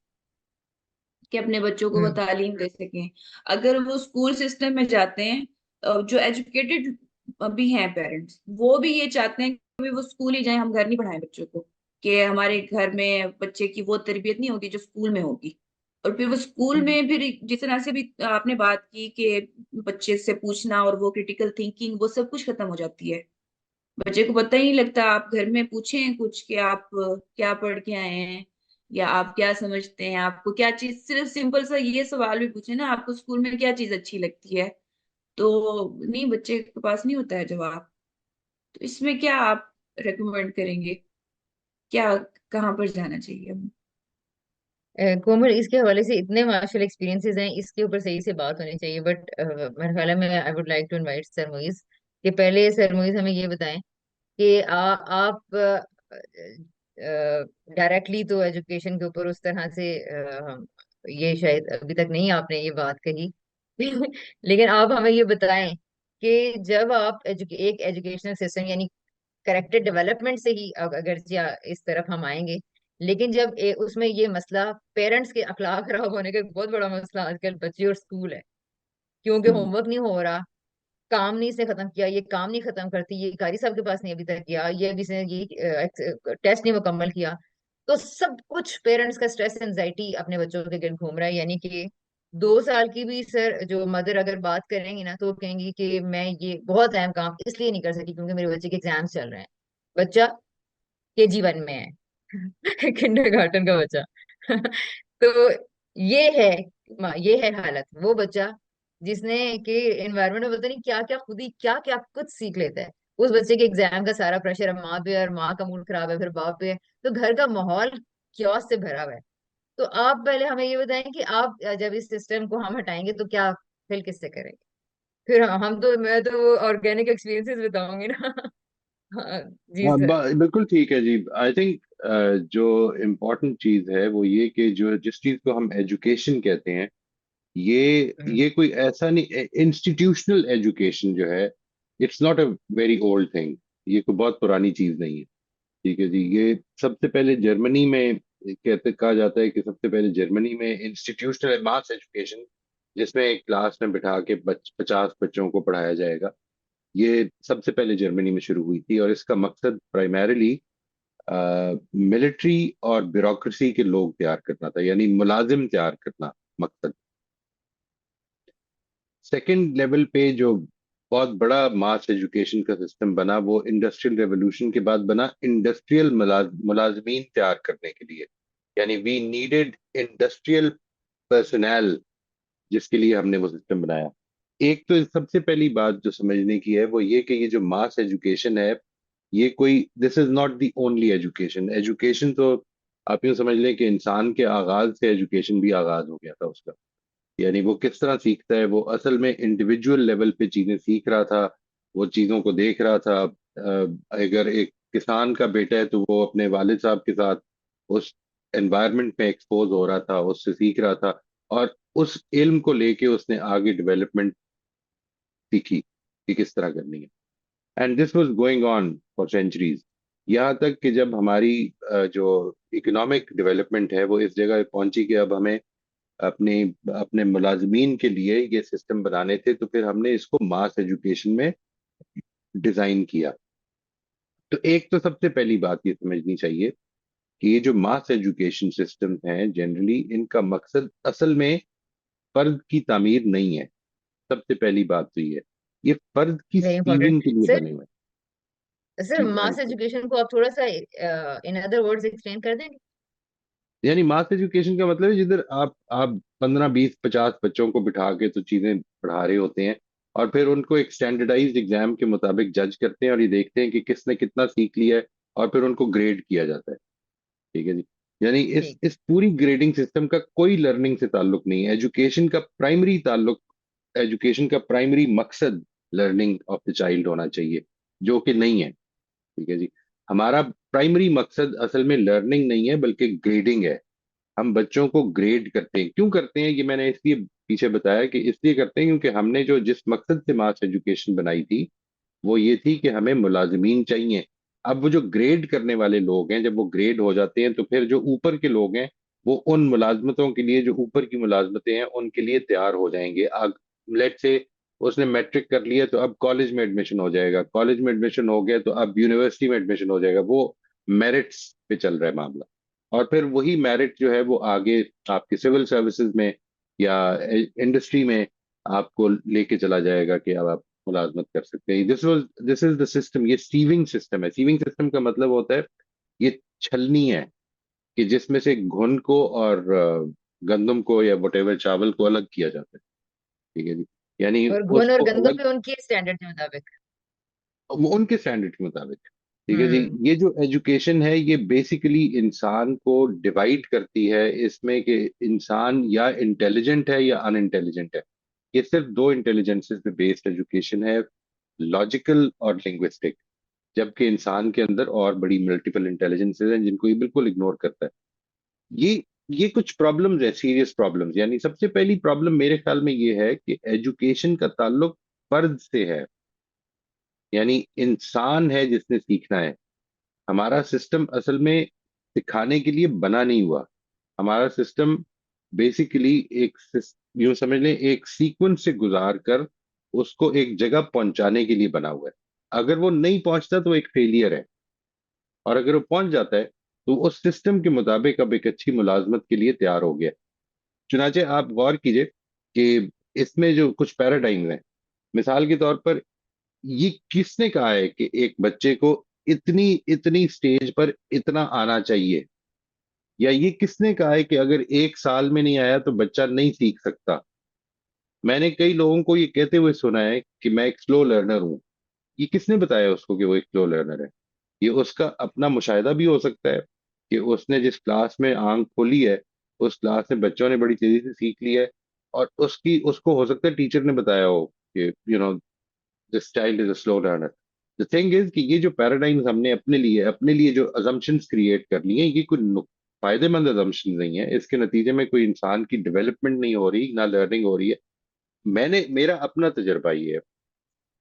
कि अपने बच्चों को वो हम्म। तालीम दे सकें। अगर वो स्कूल सिस्टम में जाते हैं, जो एजुकेटेड भी हैं पेरेंट्स, वो भी ये चाहते हैं कि वो स्कूल ही जाएं, हम घर नहीं पढ़ाएं बच्चों को, कि हमारे घर में बच्चे की वो तरबियत नहीं होगी जो स्कूल में होगी। और फिर वो स्कूल हम्म। में फिर जिस तरह से भी आपने बात की कि बच्चे से पूछना और वो क्रिटिकल थिंकिंग वो सब कुछ खत्म हो जाती है, बच्चे को पता ही नहीं लगता। आप घर में पूछें कुछ कि आप क्या पढ़ के आए हैं, या आप क्या समझते हैं, आपको क्या चीज, सिर्फ सिंपल सा ये सवाल भी पूछे ना, आपको स्कूल में क्या चीज अच्छी लगती है, तो नहीं, बच्चे के पास नहीं होता है जवाब। तो इसमें क्या आप रेकमेंड करेंगे, क्या, कहाँ पर जाना चाहिए हमें? कोमल, इसके हवाले से इतने मार्शल एक्सपीरियंसेस हैं, इसके ऊपर सही से बात होनी चाहिए, बट मेरे ख्याल है, मैं I would like to invite sir Moiz कि पहले सर मोइज हमें ये बताएं कि आप डायरेक्टली तो एजुकेशन के ऊपर उस तरह से ये शायद अभी तक नहीं आपने ये बात कही लेकिन आप हमें ये बताएं कि जब आप एक एजुकेशनल सिस्टम यानी करेक्टर डेवलपमेंट से ही अगर इस तरफ हम आएंगे, लेकिन जब उसमें ये मसला पेरेंट्स के अखलाक खराब होने का एक बहुत बड़ा मसला आजकल बच्चे और स्कूल है, क्योंकि हम्म। होमवर्क नहीं हो रहा, काम नहीं इसने खत्म किया, ये काम नहीं खत्म करती, ये कारी साहब के पास नहीं अभी तक किया, ये अभी से ये टेस्ट नहीं मुकम्मल किया। तो सब कुछ पेरेंट्स का स्ट्रेस एंजाइटी अपने बच्चों के गिर्द घूम रहा है। यानी कि 2 साल की भी सर जो मदर अगर बात करेंगी ना, तो वो कहेंगी कि मैं ये बहुत अहम काम इसलिए नहीं कर सकी क्योंकि मेरे बच्चे के एग्जाम्स चल रहे हैं। बच्चा KG 1 में है किंडरगार्टन का बच्चा तो ये है ये है हालत। वो बच्चा जिसने कि एनवायरमेंट में पता नहीं क्या क्या खुद ही क्या क्या कुछ सीख लेता है, उस बच्चे के एग्जाम का सारा प्रेशर अब माँ पे है, और माँ का मूड खराब है फिर बाप पे है, तो घर का माहौल क्योस से भरा हुआ है। तो आप पहले हमें ये बताएं कि आप जब इस सिस्टम को हम हटाएंगे तो क्या फिल किससे करेंगे? फिर हम तो, मैं तो ऑर्गेनिक एक्सपीरियंसेस बताऊंगी ना। हाँ, जी हाँ, सर। बिल्कुल ठीक है जी। आई थिंक जो इम्पोर्टेंट चीज है वो ये कि जो जिस चीज को हम एजुकेशन कहते हैं, ये हम्म, ये कोई ऐसा नहीं, इंस्टीट्यूशनल एजुकेशन जो है, it's not a very old thing. ये कोई बहुत पुरानी चीज नहीं है। ठीक है जी। ये सबसे पहले जर्मनी में कहते कहा जाता है कि सबसे पहले जर्मनी में इंस्टीट्यूशनल मास एजुकेशन, जिसमें एक क्लास में बिठा के 50 बच्चों को पढ़ाया जाएगा, ये सबसे पहले जर्मनी में शुरू हुई थी। और इसका मकसद प्राइमरीली मिलिट्री और ब्यूरोक्रेसी के लोग तैयार करना था, यानी मुलाजिम तैयार करना मकसद। सेकंड लेवल पे जो बहुत बड़ा मास एजुकेशन का सिस्टम बना, वो इंडस्ट्रियल रेवोल्यूशन के बाद बना, इंडस्ट्रियल मुलाजमीन तैयार करने के लिए। यानी वी नीडेड इंडस्ट्रियल पर्सनल, जिसके लिए हमने वो सिस्टम बनाया। एक तो सबसे पहली बात जो समझने की है वो ये कि ये जो मास एजुकेशन है, ये कोई, this is not the only education. Education तो आप यूं समझ लें कि इंसान के आगाज से एजुकेशन भी आगाज हो गया था उसका। यानी वो किस तरह सीखता है, वो असल में इंडिविजुअल लेवल पे चीजें सीख रहा था, वो चीजों को देख रहा था। अगर एक किसान का बेटा है तो वो अपने वालिद साहब के साथ उस एनवायरनमेंट में एक्सपोज हो रहा था, उससे सीख रहा था, और उस इल्म को लेके उसने आगे डेवलपमेंट सीखी कि किस तरह करनी है। And this was going on for centuries. यहाँ तक कि जब हमारी जो इकोनॉमिक डेवलपमेंट है वो इस जगह पहुंची कि अब हमें अपने अपने मुलाजमीन के लिए ये सिस्टम बनाने थे, तो फिर हमने इसको मास एजुकेशन में डिजाइन किया। तो एक तो सबसे पहली बात ये समझनी चाहिए कि ये जो मास एजुकेशन सिस्टम हैं जनरली, इनका मकसद असल में फर्द की तामीर नहीं है। सबसे पहली बात तो ये फर्द की वेरी इंपॉर्टेंट सीविंग के लिए सर। बने हुए हैं। सर जी मास बिल्कुल। एजुकेशन को आप थोड़ा सा इन अदर वर्ड्स एक्सप्लेन कर देंगे? यानी मास एजुकेशन का मतलब है जिधर आप 15 20 50 बच्चों को बिठा के तो चीजें पढ़ा रहे होते हैं, और फिर उनको एक स्टैंडर्डाइज्ड एग्जाम के मुताबिक जज करते हैं और ये देखते हैं कि किसने कितना सीख लिया है, और फिर उनको ग्रेड किया जाता है। ठीक है जी। यानी इस ठीक। इस पूरी ग्रेडिंग सिस्टम का कोई लर्निंग से ताल्लुक नहीं है। एजुकेशन का प्राइमरी मकसद लर्निंग ऑफ द चाइल्ड होना चाहिए, जो कि नहीं है। ठीक है जी। हमारा प्राइमरी मकसद असल में लर्निंग नहीं है बल्कि ग्रेडिंग है। हम बच्चों को ग्रेड करते हैं। क्यों करते हैं ये मैंने इसलिए पीछे बताया कि इसलिए करते हैं क्योंकि हमने जो जिस मकसद से मास एजुकेशन बनाई थी वो ये थी कि हमें मुलाजमीन चाहिए। अब वो जो ग्रेड करने वाले लोग हैं, जब वो ग्रेड हो जाते हैं तो फिर जो ऊपर के लोग हैं वो उन मुलाजमतों के लिए, जो ऊपर की मुलाजमतें हैं उनके लिए तैयार हो जाएंगे। लेट से उसने मैट्रिक कर लिया तो अब कॉलेज में एडमिशन हो जाएगा, कॉलेज में एडमिशन हो गया तो अब यूनिवर्सिटी में एडमिशन हो जाएगा। वो मेरिट्स पे चल रहा है मामला। और फिर वही मेरिट जो है वो आगे आपके सिविल सर्विसेज में या इंडस्ट्री में आपको लेके चला जाएगा कि अब आप मुलाजमत कर सकते हैं। This is the system. ये सीविंग सिस्टम है। सीविंग सिस्टम का मतलब होता है ये छलनी है कि जिसमें से घुन को और गंदम को या वटेवर चावल को अलग किया जाता है। ठीक है जी। यानी और घुन और उसको गंदम अलग, भी उनके स्टैंडर्ड के मुताबिक? वो उनके स्टैंडर्ड के मुताबिक। ठीक है जी। हम्म। ये जो एजुकेशन है ये बेसिकली इंसान को डिवाइड करती है इसमें कि इंसान या इंटेलिजेंट है या अनइंटेलिजेंट है। ये सिर्फ दो इंटेलिजेंसेस पे बेस्ड एजुकेशन है, लॉजिकल और लिंग्विस्टिक। जबकि इंसान के अंदर और बड़ी मल्टीपल इंटेलिजेंसेस हैं जिनको ये बिल्कुल इग्नोर करता है। ये ये कुछ प्रॉब्लम्स है, सीरियस प्रॉब्लम्स। यानी सबसे पहली प्रॉब्लम मेरे ख्याल में ये है कि एजुकेशन का ताल्लुक फर्द से है, यानी इंसान है जिसने सीखना है। हमारा सिस्टम असल में सिखाने के लिए बना नहीं हुआ। हमारा सिस्टम बेसिकली यूं समझ लें एक सीक्वेंस से गुजार कर उसको एक जगह पहुंचाने के लिए बना हुआ है। अगर वो नहीं पहुंचता तो एक फेलियर है, और अगर वो पहुंच जाता है तो उस सिस्टम के मुताबिक अब एक अच्छी मुलाजमत के लिए तैयार हो गया। चुनाचे आप गौर कीजिए कि इसमें जो कुछ पैराडाइम्स हैं, मिसाल के तौर पर, ये किसने कहा है कि एक बच्चे को इतनी इतनी स्टेज पर इतना आना चाहिए? या ये किसने कहा है कि अगर 1 साल में नहीं आया तो बच्चा नहीं सीख सकता? मैंने कई लोगों को ये कहते हुए सुना है कि मैं एक स्लो लर्नर हूं। ये किसने बताया उसको कि वो एक स्लो लर्नर है? ये उसका अपना मुशाहिदा भी हो सकता है कि उसने जिस क्लास में आंख खोली है उस क्लास में बच्चों ने बड़ी तेजी से सीख लिया है, और उसकी उसको हो सकता है टीचर ने बताया हो कि this child is a slow learner. The thing is कि ये जो पैराडाइम्स हमने अपने लिए जो अजम्पशंस क्रिएट कर लिए हैं, ये कोई फायदेमंद अजम्पशन नहीं है। इसके नतीजे में कोई इंसान की डेवलपमेंट नहीं हो रही, ना लर्निंग हो रही है। मेरा अपना तजर्बा ये है,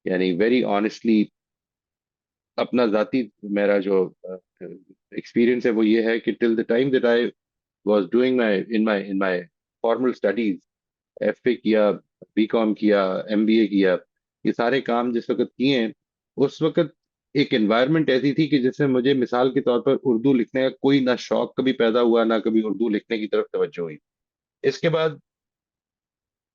यानी वेरी ऑनेस्टली, अपना जाती मेरा जो एक्सपीरियंस है वो ये है कि till the time that I was doing my formal studies, FA किया, बीकॉम किया, एमबीए किया, ये सारे काम जिस वक्त किए हैं, उस वक्त एक एनवायरनमेंट ऐसी थी कि जिसमें मुझे मिसाल के तौर पर उर्दू लिखने का कोई ना शौक कभी पैदा हुआ, ना कभी उर्दू लिखने की तरफ तवज्जो हुई। इसके बाद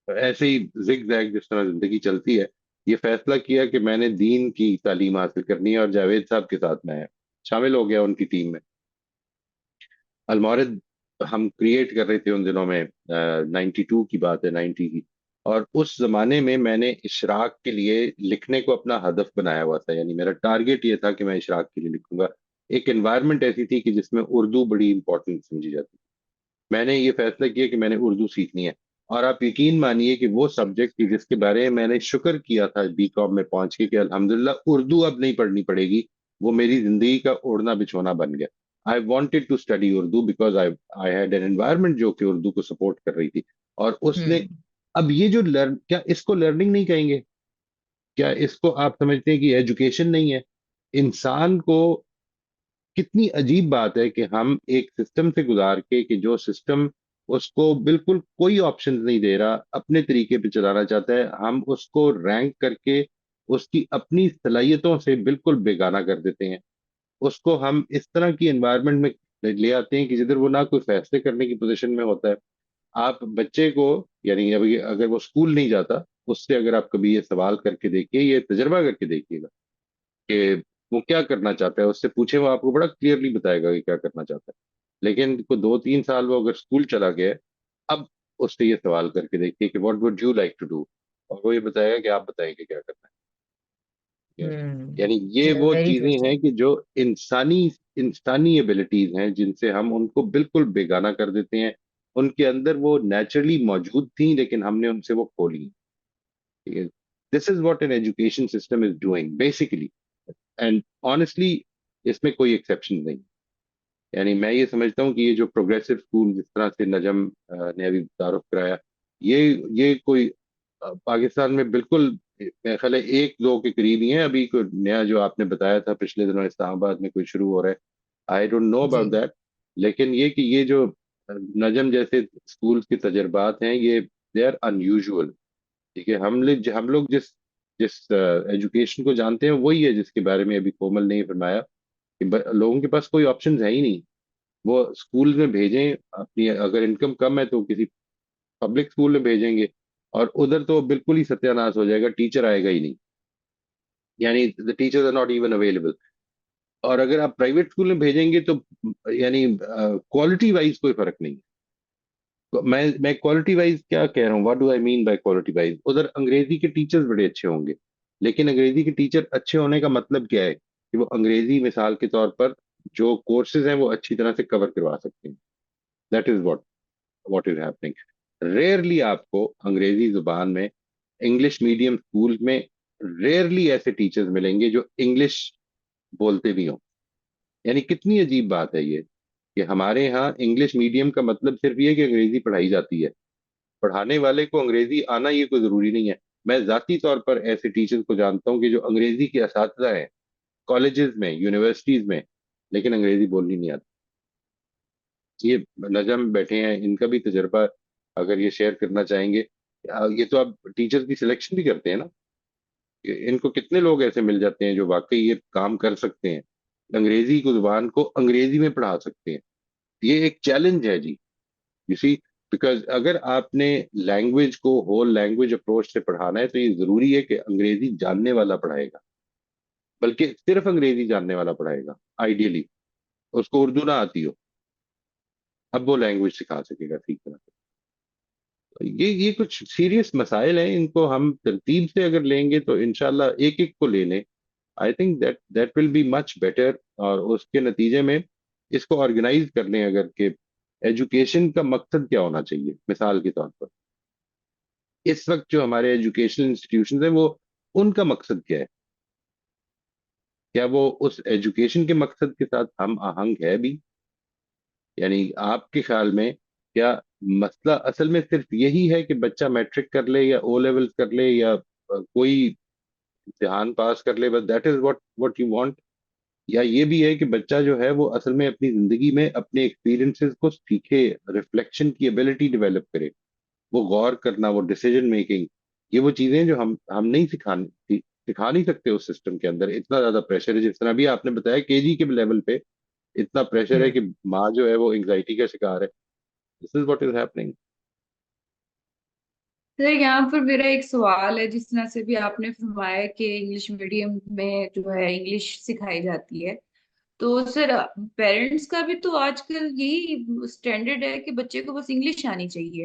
ऐसे ही जिग जैग जिस तरह जिंदगी चलती है, ये फैसला किया कि मैंने दीन की तालीम हासिल करनी है, और जावेद साहब के साथ मैं शामिल हो गया उनकी टीम में। अलमौरिद हम क्रिएट कर रहे थे उन दिनों में, 92 की बात है, 90 की। और उस जमाने में मैंने इशराक के लिए लिखने को अपना हदफ बनाया हुआ था, यानी मेरा टारगेट ये था कि मैं इशराक के लिए लिखूंगा। एक एनवायरनमेंट ऐसी थी कि जिसमें उर्दू बड़ी इंपॉर्टेंट समझी जाती थी। मैंने ये फैसला किया कि मैंने उर्दू सीखनी है। और आप यकीन मानिए कि वो सब्जेक्ट जिसके बारे में मैंने शुक्र किया था बीकॉम में पहुंच के कि अल्हम्दुलिल्लाह उर्दू अब नहीं पढ़नी पड़ेगी, वो मेरी जिंदगी का ओढ़ना बिछोना बन गया। I wanted to study Urdu because I I had an environment जो कि उर्दू को सपोर्ट कर रही थी। और उसने, हम्म। अब ये जो लर्न, क्या इसको लर्निंग नहीं कहेंगे? क्या इसको आप समझते हैं कि एजुकेशन नहीं है? इंसान को, कितनी अजीब बात है कि हम एक सिस्टम से गुजार के, कि जो सिस्टम उसको बिल्कुल कोई ऑप्शन नहीं दे रहा, अपने तरीके पे चलाना चाहता है, हम उसको रैंक करके उसकी अपनी सलाहियतों से बिल्कुल बेगाना कर देते हैं। उसको हम इस तरह की एनवायरनमेंट में ले आते हैं कि जिधर वो ना कोई फैसले करने की पोजीशन में होता है। आप बच्चे को, यानी अभी अगर वो स्कूल नहीं जाता, उससे अगर आप कभी ये सवाल करके देखिए, ये तजर्बा करके देखिएगा कि वो क्या करना चाहता है, उससे पूछे, वो आपको बड़ा क्लियरली बताएगा कि क्या करना चाहता है। लेकिन को 2-3 साल वो अगर स्कूल चला गया है, अब उससे ये सवाल करके देखिए कि what would you like to do, और वो ये बताएगा कि आप बताएंगे क्या करना है। यानी ये वो वेरी चीजें इंटरेस्टिंग। हैं कि जो इंसानी इंसानी एबिलिटीज हैं, जिनसे हम उनको बिल्कुल बेगाना कर देते हैं। उनके अंदर वो नेचुरली मौजूद थी, लेकिन हमने उनसे वो खो ली। ठीक है, this is what an education system is doing basically. And honestly, इसमें कोई एक्सेप्शन नहीं। यानी मैं ये समझता हूँ कि ये जो प्रोग्रेसिव स्कूल, जिस तरह से नजम ने अभी तारुफ कराया, ये ये कोई पाकिस्तान में बिल्कुल मेरे ख्याल है 1-2 के करीब ही है। अभी कोई नया जो आपने बताया था पिछले दिनों इस्लामाबाद में कोई शुरू हो रहा है, आई डोंट नो जी। About that. लेकिन ये कि ये जो नजम जैसे स्कूल के तजर्बात हैं, ये दे आर अनयूजुअल। ठीक है, हम लोग जिस जिस एजुकेशन को जानते हैं, वही है जिसके बारे में अभी कोमल ने फरमाया कि लोगों के पास कोई ऑप्शन है ही नहीं। वो स्कूल में भेजें अपनी, अगर इनकम कम है तो किसी पब्लिक स्कूल में भेजेंगे, और उधर तो बिल्कुल ही सत्यानाश हो जाएगा, टीचर आएगा ही नहीं, यानी the teachers are not even available. और अगर आप प्राइवेट स्कूल में भेजेंगे तो यानी क्वालिटी वाइज कोई फर्क नहीं है। तो मैं क्वालिटी वाइज क्या कह रहा हूँ, what do I mean by quality wise? उधर अंग्रेजी के टीचर्स बड़े अच्छे होंगे, लेकिन अंग्रेजी के टीचर अच्छे होने का मतलब क्या है? कि वो अंग्रेजी मिसाल के तौर पर जो कोर्सेज हैं वो अच्छी तरह से कवर करवा सकते हैं। That is what is happening. Rarely आपको अंग्रेजी जुबान में, इंग्लिश मीडियम स्कूल में, रेयरली ऐसे टीचर्स मिलेंगे जो इंग्लिश बोलते भी हों। यानी कितनी अजीब बात है ये, कि हमारे यहाँ इंग्लिश मीडियम का मतलब सिर्फ ये कि अंग्रेजी पढ़ाई जाती है। पढ़ाने वाले को अंग्रेजी आना ये कोई जरूरी नहीं है। मैं जाती तौर पर ऐसे टीचर्स को जानता हूँ कि जो अंग्रेजी के असातिज़ा हैं कॉलेजेस में, यूनिवर्सिटीज में, लेकिन अंग्रेजी बोलनी नहीं आती। ये नजम बैठे हैं, इनका भी तजर्बा अगर ये शेयर करना चाहेंगे। ये तो आप टीचर्स की सिलेक्शन भी करते हैं ना, इनको कितने लोग ऐसे मिल जाते हैं जो वाकई ये काम कर सकते हैं, अंग्रेजी को, जुबान को अंग्रेजी में पढ़ा सकते हैं। ये एक चैलेंज है जी, यू सी। बिकॉज अगर आपने लैंग्वेज को होल लैंग्वेज अप्रोच से पढ़ाना है, तो ये जरूरी है कि अंग्रेजी जानने वाला पढ़ाएगा, बल्कि सिर्फ अंग्रेजी जानने वाला पढ़ाएगा आइडियली, उसको उर्दू ना आती हो, अब वो लैंग्वेज सिखा सकेगा ठीक तरह से। तो ये कुछ सीरियस मसाइल हैं, इनको हम तरतीब से अगर लेंगे तो इंशाल्लाह एक एक को ले लें, I think that that will be much better. और उसके नतीजे में इसको ऑर्गेनाइज कर लें अगर, के एजुकेशन का मकसद क्या होना चाहिए? मिसाल के तौर पर इस वक्त जो हमारे एजुकेशनल इंस्टीट्यूशन है, वो उनका मकसद क्या है? क्या वो उस एजुकेशन के मकसद के साथ हम आहंग है भी? यानी आपके ख्याल में क्या मसला असल में सिर्फ यही है कि बच्चा मैट्रिक कर ले या ओ लेवल्स कर ले या कोई इम्तिहान पास कर ले, बस that is what you want? या ये भी है कि बच्चा जो है वो असल में अपनी जिंदगी में अपने एक्सपीरियंसेस को सीखे, रिफ्लेक्शन की एबिलिटी डेवलप करे, वो गौर करना, वो डिसीजन मेकिंग, ये वो चीजें जो हम नहीं सिखा नहीं सकते उस सिस्टम के अंदर। इतना ज्यादा प्रेशर है, जिस तरह भी आपने बताया केजी के लेवल पे इतना प्रेशर है हम्म। कि माँ जो है वो एंग्जाइटी का शिकार है। This is what is happening. Sir यहाँ पर मेरा एक सवाल है, जिस तरह से भी आपने फरमाया कि इंग्लिश मीडियम में जो है इंग्लिश सिखाई जाती है, तो सर पेरेंट्स का भी तो आजकल यही स्टैंडर्ड है कि बच्चे को बस इंग्लिश आनी चाहिए,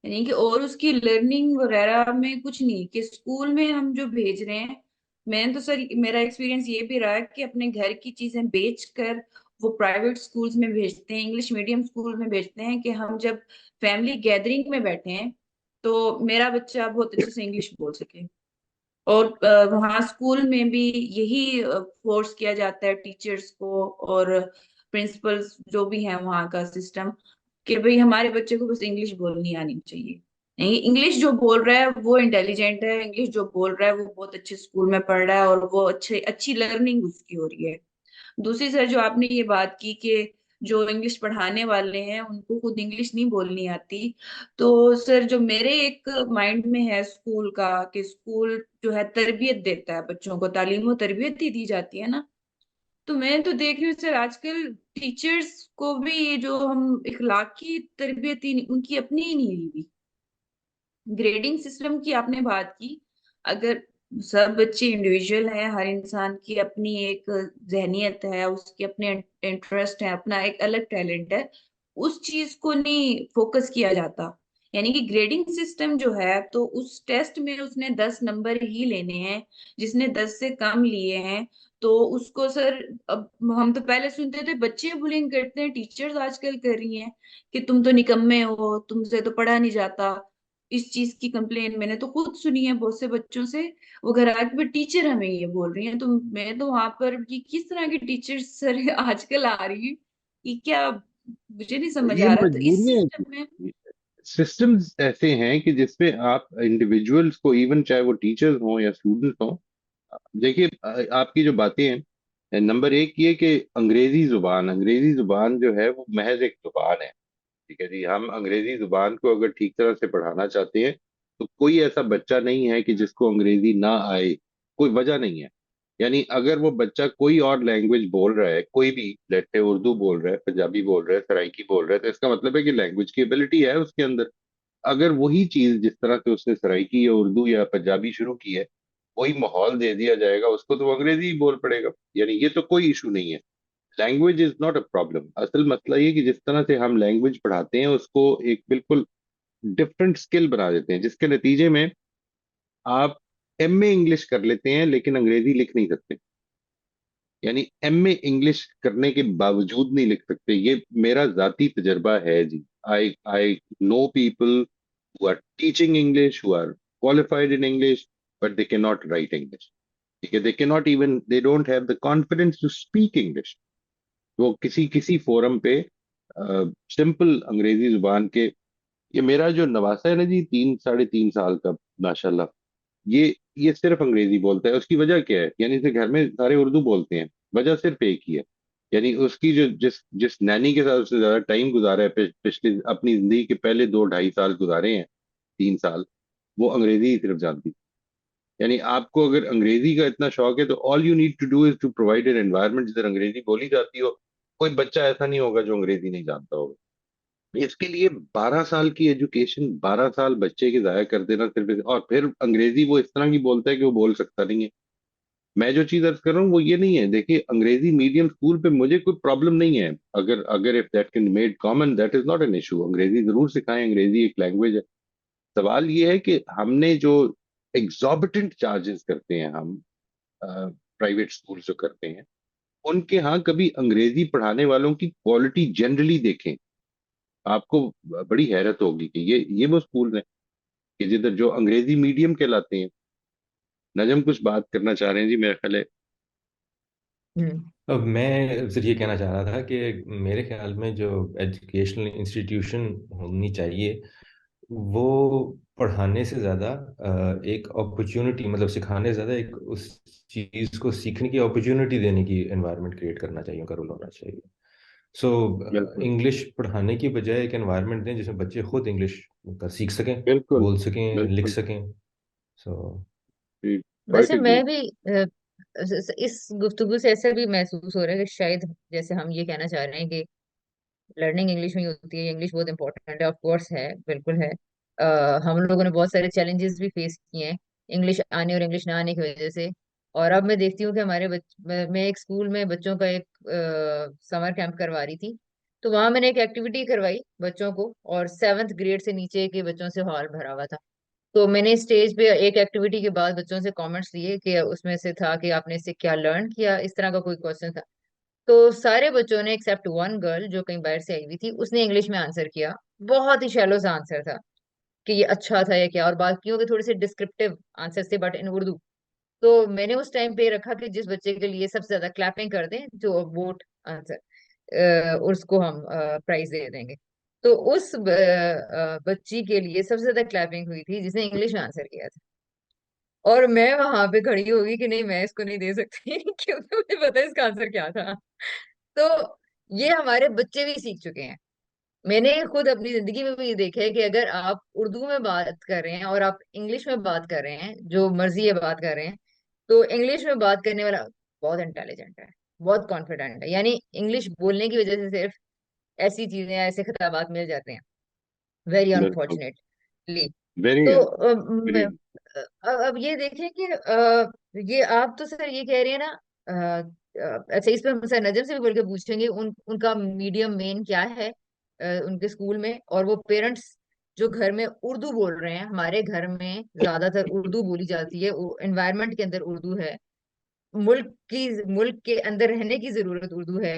यानी कि और उसकी लर्निंग वगैरह में कुछ नहीं, कि स्कूल में हम जो भेज रहे हैं। मैंने तो सर, मेरा एक्सपीरियंस ये भी रहा है कि अपने घर की चीजें बेच कर वो प्राइवेट स्कूल्स में भेजते हैं, इंग्लिश मीडियम स्कूल में भेजते हैं, कि हम जब फैमिली गैदरिंग में बैठे हैं तो मेरा बच्चा बहुत अच्छे से इंग्लिश बोल सके। और वहाँ स्कूल में भी यही फोर्स किया जाता है टीचर्स को और प्रिंसिपल्स जो भी हैं वहाँ का सिस्टम, कि भाई हमारे बच्चे को बस इंग्लिश बोलनी आनी चाहिए। नहीं, इंग्लिश जो बोल रहा है वो इंटेलिजेंट है, इंग्लिश जो बोल रहा है वो बहुत अच्छे स्कूल में पढ़ रहा है और वो अच्छी लर्निंग उसकी हो रही है। दूसरी सर, जो आपने ये बात की कि जो इंग्लिश पढ़ाने वाले हैं उनको खुद इंग्लिश नहीं बोलनी आती, तो सर जो मेरे एक माइंड में है स्कूल का, कि स्कूल जो है तरबियत देता है बच्चों को, तालीम और तरबियत ही दी जाती है ना। तो मैं तो देख रही हूँ सर आजकल टीचर्स को भी ये जो हम इखलाकी तरबियत ही उनकी अपनी ही नहीं हुई। ग्रेडिंग सिस्टम की आपने बात की, अगर सब बच्चे इंडिविजुअल हैं, हर इंसान की अपनी एक जहनियत है, उसके अपने इंटरेस्ट है, अपना एक अलग टैलेंट है, उस चीज को नहीं फोकस किया जाता। यानी कि ग्रेडिंग सिस्टम जो है, तो उस टेस्ट में उसने 10 नंबर ही लेने हैं, जिसने 10 से कम लिए हैं तो उसको सर, अब हम तो पहले सुनते थे बच्चे बुलिंग करते हैं, टीचर्स आजकल कर रही हैं कि तुम तो निकम्मे हो, तुमसे तो पढ़ा नहीं जाता। इस चीज की कंप्लेन मैंने तो खुद सुनी है बहुत से बच्चों से। वो घर आके भी टीचर हमें ये बोल रही हैं, तो मैं तो वहां पर कि किस तरह की टीचर्स सर आजकल आ रही हैं, कि क्या, मुझे नहीं समझ ये आ रहा। तो इस मजबूरियां, सिस्टम में सिस्टम्स ऐसे हैं कि जिसपे आप इंडिविजुअल्स को, इवन चाहे वो टीचर्स हों या स्टूडेंट्स हों, देखिए आपकी जो बातें हैं, नंबर एक ये कि अंग्रेजी जुबान जो है वो महज एक जुबान है। ठीक है जी, हम अंग्रेजी जुबान को अगर ठीक तरह से पढ़ाना चाहते हैं तो कोई ऐसा बच्चा नहीं है कि जिसको अंग्रेजी ना आए, कोई वजह नहीं है। यानी अगर वो बच्चा कोई और लैंग्वेज बोल रहा है, कोई भी, जैसे उर्दू बोल रहा है, पंजाबी बोल रहा है, सराइकी बोल रहा है, तो इसका मतलब है कि लैंग्वेज की एबिलिटी है उसके अंदर। अगर वही चीज जिस तरह से उसने सराइकी या उर्दू या पंजाबी शुरू की है, वही माहौल दे दिया जाएगा उसको, तो वो अंग्रेजी ही बोल पड़ेगा। यानी ये तो कोई इशू नहीं है। Language is not a problem. असल मसला ये कि जिस तरह से हम लैंग्वेज पढ़ाते हैं उसको एक बिल्कुल डिफरेंट स्किल बना देते हैं, जिसके नतीजे में आप एमए इंग्लिश कर लेते हैं लेकिन अंग्रेजी लिख नहीं सकते। यानी एमए इंग्लिश करने के बावजूद नहीं लिख सकते। ये मेरा जाती तजर्बा है जी। I I know people who are teaching English, who are qualified in English, but they can not write English. ठीक है, they can not even, they don't have the confidence to speak English. वो किसी किसी forum पे simple अंग्रेजी जुबान के, ये मेरा जो नवासा है ना जी, 3 साढ़े 3 साल का, माशाल्लाह, ये सिर्फ अंग्रेजी बोलता है। उसकी वजह क्या है? यानी से घर में सारे उर्दू बोलते हैं, वजह सिर्फ एक ही है। यानी उसकी जो जिस जिस नैनी के साथ उसने ज्यादा टाइम गुजारा है, पिछले अपनी जिंदगी के पहले 2 ढाई साल गुजारे हैं, 3 साल, वो अंग्रेजी ही सिर्फ जानती है। यानी आपको अगर अंग्रेजी का इतना शौक है तो all you need to do is to provide an environment जिधर अंग्रेजी बोली जाती हो। कोई बच्चा ऐसा नहीं होगा जो अंग्रेजी नहीं जानता होगा। इसके लिए 12 साल की एजुकेशन, 12 साल बच्चे के जाया कर देना सिर्फ, और फिर अंग्रेजी वो इस तरह की बोलता है कि वो बोल सकता नहीं है। मैं जो चीज अर्ज कर रहा हूँ वो ये नहीं है। देखिए, अंग्रेजी मीडियम स्कूल पे मुझे कोई प्रॉब्लम नहीं है, अगर अगर if that can made common, that is not an issue. अंग्रेजी जरूर सिखाएं, अंग्रेजी एक लैंग्वेज है। सवाल ये है कि हमने जो एग्जॉर्बिटेंट चार्जेस करते हैं हम, प्राइवेट स्कूल जो करते हैं, उनके यहाँ कभी अंग्रेजी पढ़ाने वालों की क्वालिटी जनरली देखें। आपको बड़ी हैरत होगी कि ये वो स्कूल है कि जिधर जो अंग्रेजी मीडियम कहलाते हैं। नजम कुछ बात करना चाह रहे हैं जी, मेरा ख्याल है। हम्म। अब मैं सिर्फ ये कहना चाह रहा था कि मेरे ख्याल में जो एजुकेशनल इंस्टीट्यूशन होनी चाहिए वो पढ़ाने से ज़्यादा एक अपॉर्चुनिटी, मतलब सिखाने से ज़्यादा एक उस चीज़ को सीखने की अपॉर्चुनिटी देने की एनवायरनमेंट क्रिएट करना चाहिए, उनका रोल होना चाहिए। सो बिल्कुल इंग्लिश पढ़ाने की बजाय एक एनवायरनमेंट दें जिसमें बच्चे खुद इंग्लिश का सीख सकें, बिल्कुल बोल सकें, लिख बिल्कुल। सकें। सो क्वाइट वैसे एग्री। मैं भी इस गुफ्तगू से ऐसा भी महसूस हो रहा है कि शायद जैसे हम ये कहना चाह रहे हैं कि लर्निंग इंग्लिश में ही होती है, इंग्लिश बहुत इंपॉर्टेंट है, ऑफ कोर्स है, बिल्कुल है। हम लोगों ने बहुत सारे चैलेंजेस भी फेस किए हैं इंग्लिश आने और इंग्लिश ना आने की वजह से। और अब मैं देखती हूँ कि मैं एक स्कूल में बच्चों का एक समर कैंप करवा रही थी। तो वहां मैंने एक एक्टिविटी करवाई बच्चों को, और 7th ग्रेड से नीचे के बच्चों से हॉल भरा हुआ था। तो मैंने स्टेज पे एक एक्टिविटी के बाद बच्चों से कमेंट्स लिए कि उसमें से था कि आपने इससे क्या लर्न किया, इस तरह का कोई क्वेश्चन था। तो सारे बच्चों ने एक्सेप्ट वन गर्ल जो कहीं बाहर से आई हुई थी, उसने इंग्लिश में आंसर किया। बहुत ही शैलो सा आंसर था कि ये अच्छा था या क्या, और बाकियों के थोड़े से डिस्क्रिप्टिव आंसर थे बट इन उर्दू। तो मैंने उस टाइम पे रखा कि जिस बच्चे के लिए सबसे ज्यादा क्लैपिंग कर दें, जो वोट आंसर, उसको हम प्राइज दे देंगे। तो उस बच्ची के लिए सबसे ज्यादा क्लैपिंग हुई थी जिसने इंग्लिश में आंसर किया था। और मैं वहां पे खड़ी होगी कि नहीं, मैं इसको नहीं दे सकती क्योंकि मुझे पता है इसका आंसर क्या था। तो ये हमारे बच्चे भी सीख चुके हैं। मैंने खुद अपनी जिंदगी में भी ये देखा है कि अगर आप उर्दू में बात कर रहे हैं और आप इंग्लिश में बात कर रहे हैं, जो मर्जी है बात कर रहे हैं, तो इंग्लिश में बात करने वाला बहुत इंटेलिजेंट है, बहुत कॉन्फिडेंट है। यानी इंग्लिश बोलने की वजह से सिर्फ ऐसी चीजें, ऐसे खिताबात मिल जाते हैं, वेरी बिल्कुल। अनफॉर्चुनेटली। वेरी तो वेरी। अब ये देखें कि ये आप तो सर ये कह रहे हैं ना, अच्छा इस पर हम सर नजम से भी बोल के पूछेंगे उनका मीडियम मेन क्या है उनके स्कूल में, और वो पेरेंट्स जो घर में उर्दू बोल रहे हैं, हमारे घर में ज्यादातर उर्दू बोली जाती है, एनवायरनमेंट के अंदर उर्दू है, मुल्क के अंदर रहने की जरूरत उर्दू है।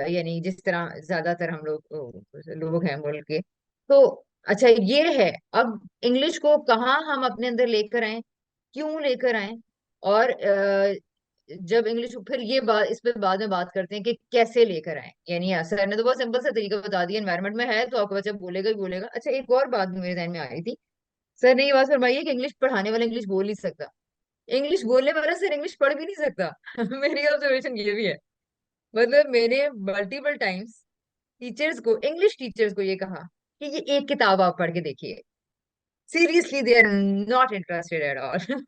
यानी जिस तरह ज्यादातर हम लोग हैं मुल्क के। तो अच्छा ये है, अब इंग्लिश को कहाँ हम अपने अंदर लेकर आए, क्यों लेकर आए, और जब इंग्लिश, फिर ये बात इस पे बाद में बात करते हैं कि कैसे लेकर आए। यानी सर ने तो बहुत सिंपल सा तरीका बता दिया, एनवायरनमेंट में है तो आपका बच्चा बोलेगा ही बोलेगा। अच्छा एक और बात मेरे ध्यान में आ रही थी, सर ने ये बात फरमाई है कि इंग्लिश पढ़ाने वाला इंग्लिश बोल नहीं सकता, इंग्लिश बोलने वाला सर इंग्लिश पढ़ भी नहीं सकता मेरी ऑब्जर्वेशन ये भी है। मतलब मैंने मल्टीपल टाइम्स टीचर्स को, इंग्लिश टीचर्स को ये कहा कि ये एक किताब आप पढ़ के देखिए, seriously they are not interested at all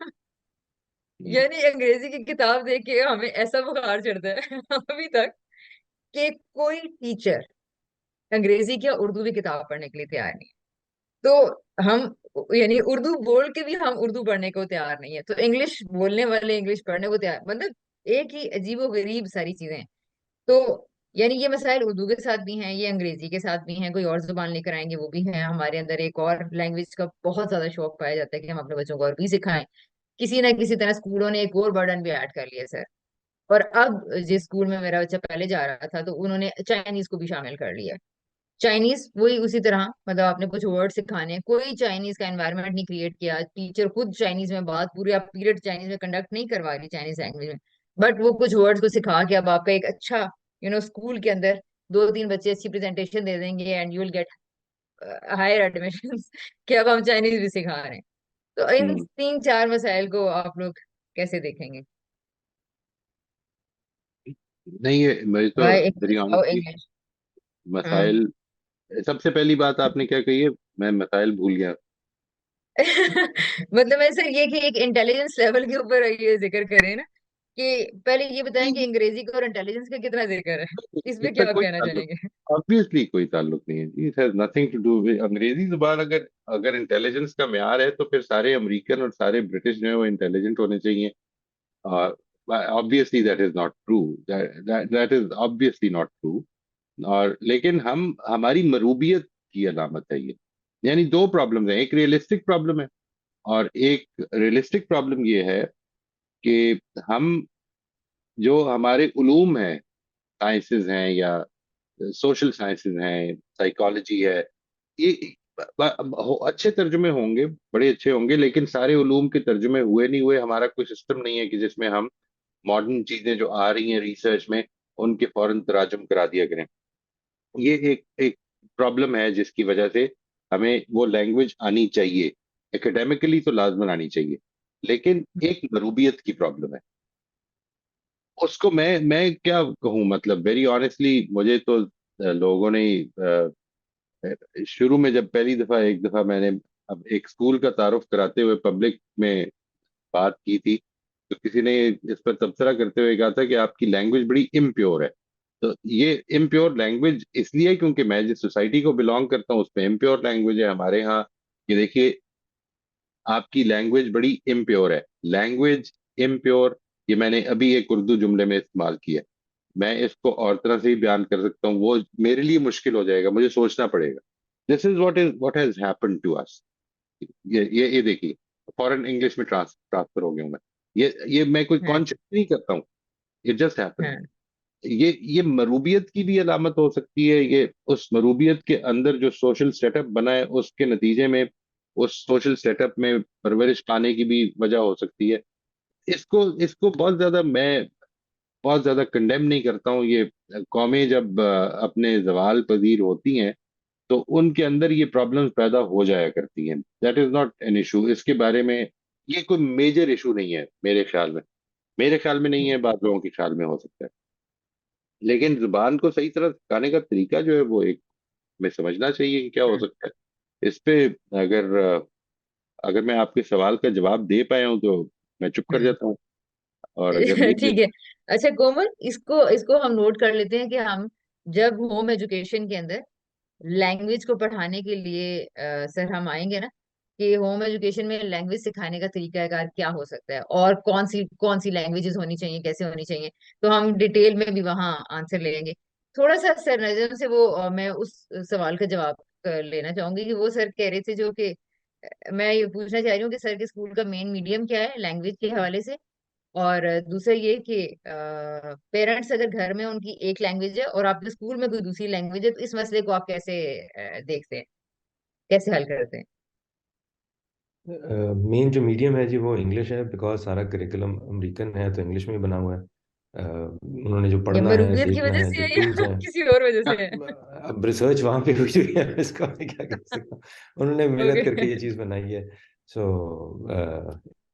यानी अंग्रेजी की किताब देख के हमें ऐसा बुखार चढ़ता है अभी तक कि कोई टीचर अंग्रेजी की या उर्दू की किताब पढ़ने के लिए तैयार नहीं है। तो हम यानी उर्दू बोल के भी हम उर्दू पढ़ने को तैयार नहीं है, तो इंग्लिश बोलने वाले इंग्लिश पढ़ने को तैयार, मतलब एक ही अजीबो गरीब सारी चीजें हैं। तो यानी ये मसाइल उर्दू के साथ भी हैं, ये अंग्रेजी के साथ भी हैं, कोई और जुबान लेकर आएंगे वो भी है। हमारे अंदर एक और लैंग्वेज का बहुत ज्यादा शौक पाया जाता है कि हम अपने बच्चों को अरबी सिखाएं। किसी ना किसी तरह स्कूलों ने एक और बर्डन भी ऐड कर लिया सर। और अब जिस स्कूल में मेरा बच्चा पहले जा रहा था, तो उन्होंने चाइनीज को भी शामिल कर लिया है। चाइनीज वही उसी तरह, मतलब आपने कुछ वर्ड सिखाने हैं, कोई चाइनीज का एनवायरनमेंट नहीं क्रिएट किया, टीचर खुद चाइनीज में बात, पूरी आप पीरियड चाइनीज में कंडक्ट नहीं करवा रही चाइनीज लैंग्वेज में, बट वो कुछ वर्ड्स को सिखा के अब आपका एक अच्छा स्कूल के अंदर 2-3 बच्चे अच्छी प्रेजेंटेशन दे देंगे and you will get higher admission कि अब हम चाइनीज भी सिखा रहे हैं। तो इन हम्म। 3-4 मसाइल को आप लोग कैसे देखेंगे? नहीं, ये मैं तो why very English, how honestly English. हाँ मसाइल। सबसे पहली बात आपने क्या कही है? मैं मसाइल भूल गया। मतलब मैं सर ये कि एक इंटेलिजेंस लेवल के ऊपर ये जिक्र करें ना, कि पहले ये बताएं कि नहीं, अंग्रेजी का और इंटेलिजेंस का कितना जिक्र है, इस पे इसका क्या आप कोई कहना ताल्लुक, चाहेंगे? ऑब्वियसली कोई ताल्लुक नहीं है जी। It has nothing to do with अंग्रेजी जुबान। अगर अगर इंटेलिजेंस का म्यार है तो फिर सारे अमेरिकन और सारे ब्रिटिश जो है वो इंटेलिजेंट होने चाहिए। Obviously that is not true. That is obviously not true. और लेकिन हम हमारी मरूबियत की अलामत है ये। यानी दो प्रॉब्लम है, एक रियलिस्टिक प्रॉब्लम है और एक रियलिस्टिक प्रॉब्लम ये है कि हम जो हमारे उलूम हैं, साइंसेज हैं या सोशल साइंसेज हैं, साइकोलॉजी है, ये अच्छे तर्जुमे होंगे, बड़े अच्छे होंगे, लेकिन सारे उलूम के तर्जुमे हुए नहीं हुए। हमारा कोई सिस्टम नहीं है कि जिसमें हम मॉडर्न चीजें जो आ रही हैं रिसर्च में उनके फौरन तराजुम करा दिया करें। ये एक एक प्रॉब्लम है जिसकी वजह से हमें वो लैंग्वेज आनी चाहिए, एकेडमिकली तो लाजमन आनी चाहिए, लेकिन एक मरूबियत की प्रॉब्लम है। उसको मैं क्या कहूँ, मतलब वेरी ऑनेस्टली मुझे तो लोगों ने शुरू में जब पहली दफा एक दफा मैंने अब एक स्कूल का तारुफ कराते हुए पब्लिक में बात की थी, तो किसी ने इस पर तबसरा करते हुए कहा था कि आपकी लैंग्वेज बड़ी इम्प्योर है। तो ये इम्प्योर लैंग्वेज इसलिए क्योंकि मैं जिस सोसाइटी को बिलोंग करता हूँ उसमें इम्प्योर लैंग्वेज है हमारे यहाँ। ये देखिए, आपकी लैंग्वेज बड़ी इम्प्योर है, लैंग्वेज इम्प्योर, ये मैंने अभी एक उर्दू जुमले में इस्तेमाल किया। मैं इसको और तरह से ही बयान कर सकता हूँ, वो मेरे लिए मुश्किल हो जाएगा, मुझे सोचना पड़ेगा। This is what has happened to us. ये देखिए, फॉरेन इंग्लिश में ट्रांसफर हो गया हूं मैं। ये मैं कोई हाँ कॉन्शियस नहीं करता हूँ, इट जस्ट हैपेंड। हाँ ये मरूबियत की भी अलामत हो सकती है, ये उस मरूबियत के अंदर जो सोशल सेटअप बना है उसके नतीजे में उस सोशल सेटअप में परवरिश पाने की भी वजह हो सकती है। इसको इसको बहुत ज्यादा कंडेम नहीं करता हूँ। ये कौमें जब अपने जवाल पजीर होती हैं तो उनके अंदर ये प्रॉब्लम्स पैदा हो जाया करती हैं। That is not an issue, इसके बारे में ये कोई मेजर इशू नहीं है मेरे ख्याल में। मेरे ख्याल में नहीं है, बाद लोगों के ख्याल में हो सकता है, लेकिन जुबान को सही तरह सिखाने का तरीका जो है वो एक हमें समझना चाहिए कि क्या हो हाँ। सकता है इस पे। अगर अगर मैं आपके सवाल का जवाब दे पाया हूँ तो मैं चुप कर हम्म। जाता हूँ, और अगर नहीं। ठीक है। अच्छा कोमल, इसको इसको हम नोट कर लेते हैं कि हम जब होम एजुकेशन के अंदर लैंग्वेज को पढ़ाने के लिए सर हम आएंगे ना, कि होम एजुकेशन में लैंग्वेज सिखाने का तरीकाकार क्या हो सकता है और कौन सी लैंग्वेजेस होनी चाहिए, कैसे होनी चाहिए, तो हम डिटेल में भी वहाँ आंसर लेंगे। थोड़ा सा सर नजर से वो मैं उस सवाल का जवाब लेना चाहूंगी कि वो सर कह रहे थे जो कि मैं ये पूछना चाह रही हूँ कि सर के स्कूल का मेन मीडियम क्या है लैंग्वेज के हवाले से। और दूसरा ये कि पेरेंट्स अगर घर में उनकी एक लैंग्वेज है और आपके स्कूल में कोई दूसरी लैंग्वेज है, तो इस मसले को आप कैसे देखते हैं, कैसे हल करते हैं। मेन जो मीडियम है जी वो इंग्लिश है, बिकॉज सारा करिकुलम अमेरिकन है तो इंग्लिश में ही बना हुआ है। उन्होंने जो ये पढ़ना है, मरूबियत की देखना वजह है, से जो है टूल्स या हैं। किसी और वजह से है? अब रिसर्च वहाँ पे हुई हुई है, इसका मैं क्या कह सकता हूँ। उन्होंने मेहनत करके ओके। ये चीज़ बनाई है। सो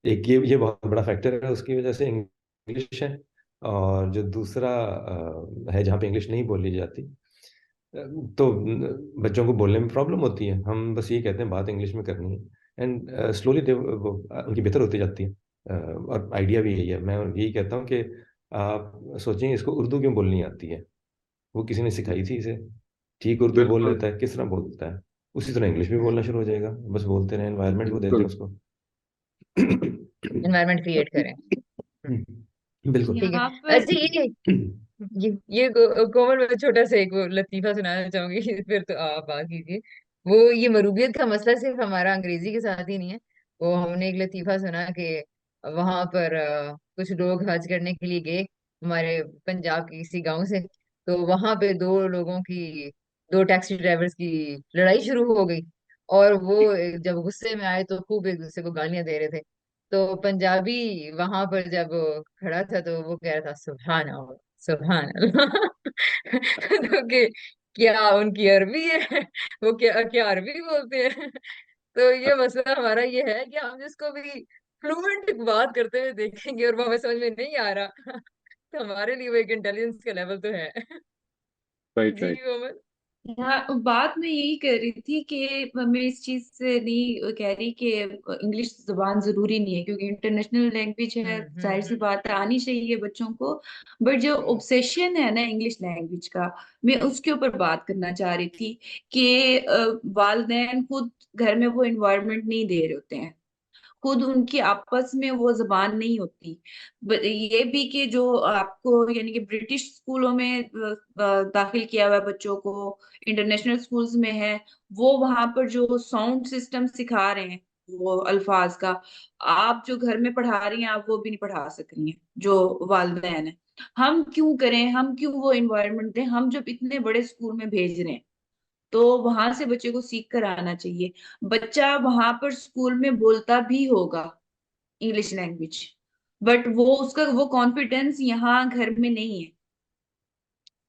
एक ये बहुत बड़ा फैक्टर है, उसकी वजह से इंग्लिश है। और जो दूसरा है जहाँ पे इंग्लिश नहीं बोली जाती, तो बच्चों को बोलने में प्रॉब्लम होती है। हम बस ये कहते हैं बात इंग्लिश में करनी है, एंड स्लोली वो उनकी बेहतर होती जाती है। और आइडिया भी यही है, मैं यही कहता हूँ कि आप सोचें इसको उर्दू क्यों बोलनी आती है, वो किसी ने सिखाई थी इसे। ठीक उर्दू बोल बिल्कुल लेता है, किस तरह बोलता है, उसी तरह इंग्लिश भी बोलना शुरू हो जाएगा। बस बोलते रहे, एनवायरनमेंट को दे दें बिल्कुल। उसको। एनवायरनमेंट क्रिएट करें। बिल्कुल। ठीक है। यहाँ पर अच्छा ये कोमल, मैं छोटा सा एक वो लतीफा सुनाना चाहूंगी फिर तो आप बात कीजिए। वो ये मरूबियत का मसला सिर्फ हमारा अंग्रेजी के साथ ही नहीं है। वो हमने एक लतीफा सुना कि वहां पर कुछ लोग हज करने के लिए गए हमारे पंजाब के किसी गांव से। तो वहां पे दो टैक्सी ड्राइवर्स की लड़ाई शुरू हो गई। और वो जब गुस्से में आए तो खूब एक दूसरे को गालियां दे रहे थे। तो पंजाबी वहां पर जब खड़ा था तो वो कह रहा था सुभान अल्लाह, सुभान अल्लाह। तो क्या उनकी अरबी है? वो क्या क्या अरबी बोलते हैं? तो ये मसला हमारा ये है कि हम जिसको भी फ्लुएंट बात करते हुए देखेंगे और वो हमें समझ में नहीं आ रहा, तो हमारे लिए वो एक इंटेलिजेंस का लेवल तो है। राइट जी राइट। मोहम्मद। हाँ, बात मैं यही कर रही थी कि मैं इस चीज से नहीं कह रही कि इंग्लिश जुबान जरूरी नहीं है, क्योंकि इंटरनेशनल लैंग्वेज है, जाहिर सी हम्म। बात है आनी चाहिए बच्चों को। बट जो हम्म ऑब्सेशन है ना इंग्लिश लैंग्वेज का, मैं उसके ऊपर बात करना चाह रही थी कि वालिदैन खुद घर में वो इन्वायरमेंट नहीं दे रहे होते हैं, खुद उनकी आपस में वो जबान नहीं होती। ये भी कि जो आपको यानी कि ब्रिटिश स्कूलों में दाखिल किया हुआ है बच्चों को, इंटरनेशनल स्कूल्स में है, वो वहां पर जो साउंड सिस्टम सिखा रहे हैं वो अल्फाज का, आप जो घर में पढ़ा रही हैं आप वो भी नहीं पढ़ा सक रही हैं जो वालिदैन है। हम क्यों करें, हम क्यों वो इन्वायरमेंट दें, हम जब इतने बड़े स्कूल में भेज रहे हैं तो वहां से बच्चे को सीख कर आना चाहिए। बच्चा वहां पर स्कूल में बोलता भी होगा इंग्लिश लैंग्वेज, बट वो उसका वो कॉन्फिडेंस यहाँ घर में नहीं है,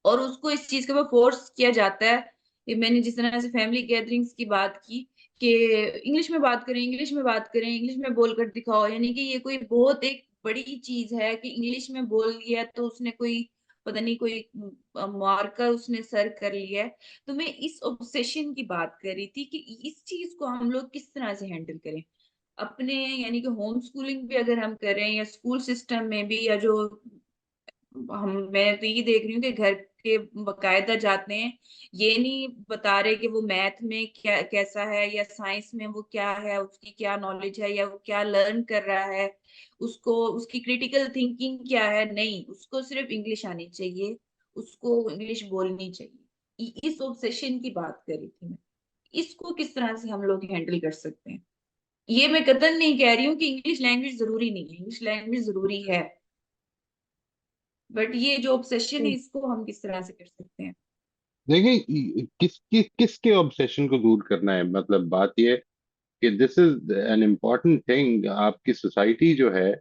और उसको इस चीज के ऊपर फोर्स किया जाता है। ये मैंने जिस तरह से फैमिली गैदरिंग्स की बात की कि इंग्लिश में बात करें, इंग्लिश में बात करें, इंग्लिश में बोलकर दिखाओ, यानी कि ये कोई बहुत एक बड़ी चीज है कि इंग्लिश में बोल लिया तो उसने कोई, पता नहीं कोई मार्कर उसने सर कर लिया है। तो मैं इस ऑब्सेशन की बात कर रही थी कि इस चीज को हम लोग किस तरह से हैंडल करें अपने, यानी कि होम स्कूलिंग भी अगर हम करें या स्कूल सिस्टम में भी, या जो हम, मैं तो ये देख रही हूँ कि घर के बकायदा जाते हैं, ये नहीं बता रहे कि वो मैथ में क्या कैसा है या साइंस में वो क्या है, उसकी क्या नॉलेज है या वो क्या लर्न कर रहा है, उसको उसकी क्रिटिकल थिंकिंग क्या है, नहीं, उसको सिर्फ इंग्लिश आनी चाहिए, उसको इंग्लिश बोलनी चाहिए। इस ऑब्सेशन की बात कर रही थी मैं। इसको किस तरह से हम लोग हैंडल कर सकते हैं? ये मैं कतई नहीं कह रही हूँ कि इंग्लिश लैंग्वेज जरूरी नहीं है, इंग्लिश लैंग्वेज जरूरी है, बट ये जो ऑब्सेशन है इसको हम किस तरह से कर सकते हैं? देखिए, किसके ऑब्सेशन को दूर करना है, मतलब बात यह है कि this is an important thing. आपकी सोसाइटी जो है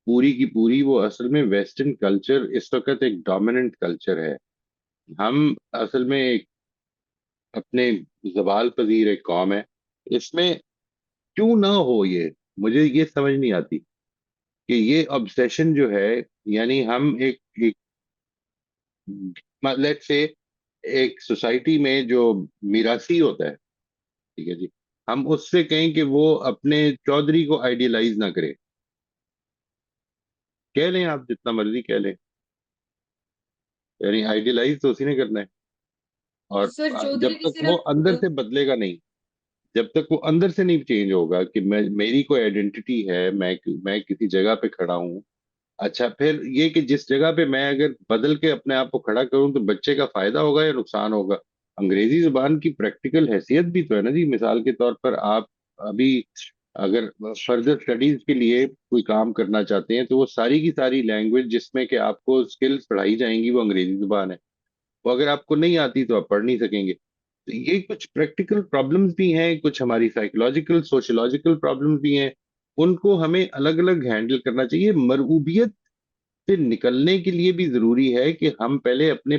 पूरी की पूरी, वो असल में वेस्टर्न कल्चर इस वक्त एक डोमिनेंट कल्चर है। हम असल में एक अपने जवाल पजीर एक कौम है। इसमें क्यों ना हो, ये मुझे ये समझ नहीं आती कि ये ऑब्सेशन जो है, यानी हम एक लेट्स से एक सोसाइटी में जो मिरासी होता है, ठीक है जी, हम उससे कहें कि वो अपने चौधरी को आइडियलाइज ना करे। कह लें, आप जितना मर्जी कह लें, यानी आइडियलाइज तो उसी ने करना है। और सर जब चौधरी की तक वो अंदर सिर्फ से बदलेगा नहीं, जब तक वो अंदर से नहीं चेंज होगा कि मेरी कोई आइडेंटिटी है, मैं किसी जगह पे खड़ा हूँ। अच्छा, फिर ये कि जिस जगह पे मैं अगर बदल के अपने आप को खड़ा करूं तो बच्चे का फायदा होगा या नुकसान होगा? अंग्रेजी जुबान की प्रैक्टिकल हैसियत भी तो है ना जी। मिसाल के तौर पर आप अभी अगर फर्दर स्टडीज के लिए कोई काम करना चाहते हैं तो वो सारी की सारी लैंग्वेज जिसमें कि आपको स्किल्स पढ़ाई जाएंगी वो अंग्रेजी जुबान है। वो अगर आपको नहीं आती तो आप पढ़ नहीं सकेंगे। तो ये कुछ प्रैक्टिकल प्रॉब्लम्स भी हैं, कुछ हमारी साइकोलॉजिकल सोशोलॉजिकल प्रॉब्लम्स भी हैं। उनको हमें अलग अलग हैंडल करना चाहिए। मरऊबियत से निकलने के लिए भी जरूरी है कि हम पहले अपने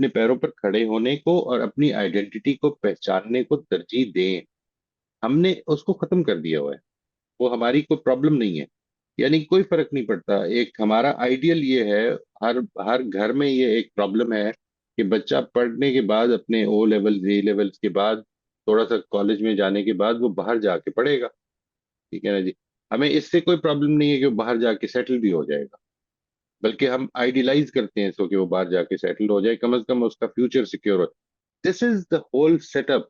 पैरों पर खड़े होने को और अपनी आइडेंटिटी को पहचानने को तरजीह दें। हमने उसको खत्म कर दिया हुआ है। वो हमारी कोई प्रॉब्लम नहीं है, यानी कोई फर्क नहीं पड़ता। एक हमारा आइडियल ये है, हर हर घर में ये एक प्रॉब्लम है कि बच्चा पढ़ने के बाद अपने ओ लेवल जे लेवल्स के बाद थोड़ा सा कॉलेज में जाने के बाद वो बाहर जाके पढ़ेगा। ठीक है ना जी। हमें इससे कोई प्रॉब्लम नहीं है कि वो बाहर जाके सेटल भी हो जाएगा, बल्कि हम आइडियलाइज करते हैं इसको कि वो बाहर जाके सेटल हो जाए, कम से कम उसका फ्यूचर सिक्योर हो। This is the whole setup.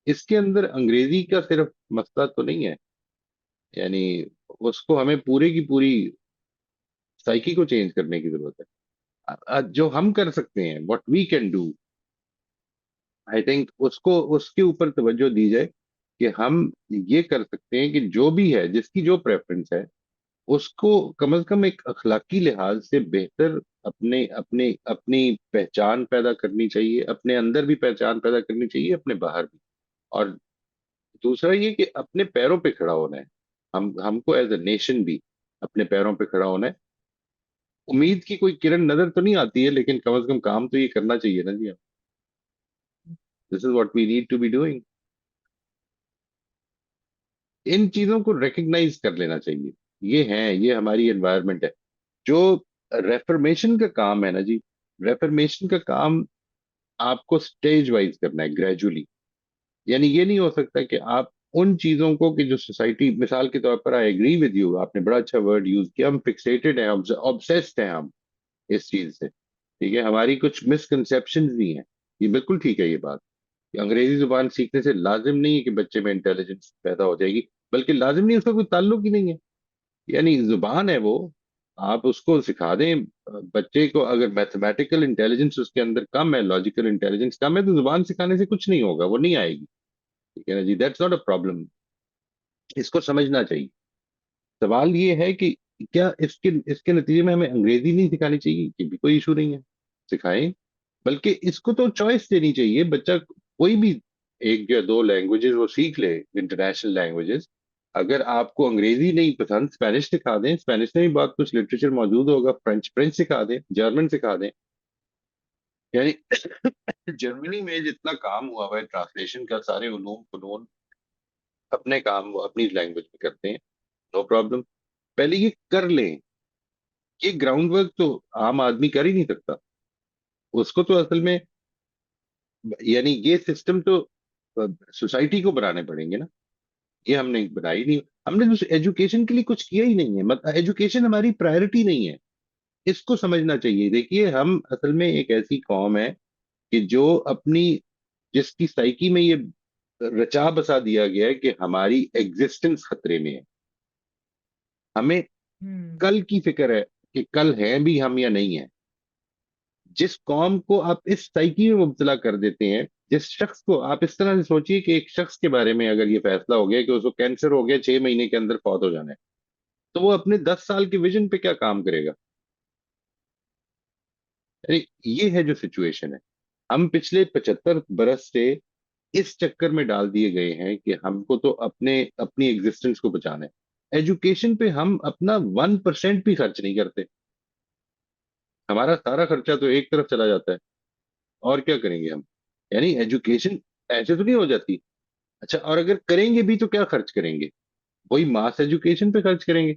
इसके अंदर अंग्रेजी का सिर्फ मसला तो नहीं है, यानी उसको हमें पूरे की पूरी साइकी को चेंज करने की जरूरत है। जो हम कर सकते हैं, what we can do, I think उसको उसके ऊपर तवज्जो दी जाए कि हम ये कर सकते हैं कि जो भी है, जिसकी जो प्रेफरेंस है, उसको कम से कम एक अखलाकी लिहाज से बेहतर अपने अपने अपनी पहचान पैदा करनी चाहिए। अपने अंदर भी पहचान पैदा करनी चाहिए, अपने बाहर भी। और दूसरा ये कि अपने पैरों पे खड़ा होना है। हमको एज अ नेशन भी अपने पैरों पे खड़ा होना है। उम्मीद की कोई किरण नजर तो नहीं आती है, लेकिन कम से कम काम तो ये करना चाहिए ना जी। This is what we need to be doing. इन चीजों को रिकग्नाइज कर लेना चाहिए। ये हमारी एनवायरनमेंट है। जो रेफर्मेशन का काम है ना जी, रेफर्मेशन का काम आपको स्टेज वाइज करना है, ग्रेजुअली। यानी ये नहीं हो सकता कि आप उन चीजों को कि जो सोसाइटी, मिसाल के तौर पर, आई एग्री विद यू, आपने बड़ा अच्छा वर्ड यूज किया, हम फिक्सेटेड हैं, ऑब्सेस्ड हैं हम इस चीज से। ठीक है, हमारी कुछ मिसकंसेप्शन भी हैं। ये बिल्कुल ठीक है ये बात कि अंग्रेजी जुबान सीखने से लाजिम नहीं है कि बच्चे में इंटेलिजेंस पैदा हो जाएगी, बल्कि लाजिम नहीं, उसका कोई ताल्लुक ही नहीं है। यानी जुबान है वो, आप उसको सिखा दें। बच्चे को अगर मैथमेटिकल इंटेलिजेंस उसके अंदर कम है, लॉजिकल इंटेलिजेंस कम है, तो जुबान सिखाने से कुछ नहीं होगा, वो नहीं आएगी। ठीक है ना जी, दैट्स नॉट अ प्रॉब्लम। इसको समझना चाहिए। सवाल ये है कि क्या इसके इसके नतीजे में हमें अंग्रेजी नहीं सिखानी चाहिए? ये भी कोई इशू नहीं है, सिखाएं। बल्कि इसको तो चॉइस देनी चाहिए, बच्चा कोई भी एक या दो लैंग्वेजेस वो सीख ले, इंटरनेशनल लैंग्वेजेस। अगर आपको अंग्रेजी नहीं पसंद, स्पेनिश सिखा दें, स्पेनिश में भी बहुत कुछ लिटरेचर मौजूद होगा, फ्रेंच फ्रेंच सिखा दें, जर्मन सिखा दें। यानी जर्मनी में जितना काम हुआ हुआ है ट्रांसलेशन का, सारे उलूम फनून अपने काम वो अपनी लैंग्वेज में करते हैं, नो प्रॉब्लम। पहले ये कर लें। ये ग्राउंड वर्क तो आम आदमी कर ही नहीं सकता। उसको तो असल में, यानी ये सिस्टम तो सोसाइटी को बनाने पड़ेंगे ना। ये हमने बनाई नहीं, हमने तो एजुकेशन के लिए कुछ किया ही नहीं है, मतलब एजुकेशन हमारी प्रायोरिटी नहीं है। इसको समझना चाहिए। देखिए, हम असल में एक ऐसी कौम है कि जो अपनी, जिसकी साइकी में ये रचा बसा दिया गया है कि हमारी एग्जिस्टेंस खतरे में है। हमें हम्म। कल की फिक्र है कि कल हैं भी हम या नहीं है। जिस कौम को आप इस साइकी में मुब्तला कर देते हैं, जिस शख्स को आप इस तरह से सोचिए कि एक शख्स के बारे में अगर ये फैसला हो गया कि उसको कैंसर हो गया, 6 महीने के अंदर फौत हो जाना है, तो वो अपने 10 साल के विजन पे क्या काम करेगा? अरे, ये है जो सिचुएशन है। हम पिछले 75 बरस से इस चक्कर में डाल दिए गए हैं कि हमको तो अपने अपनी एग्जिस्टेंस को बचाना है। एजुकेशन पे हम अपना 1% भी खर्च नहीं करते। हमारा सारा खर्चा तो एक तरफ चला जाता है। और क्या करेंगे हम? यानी एजुकेशन ऐसे तो नहीं हो जाती। अच्छा, और अगर करेंगे भी तो क्या खर्च करेंगे? वही मास एजुकेशन पे खर्च करेंगे।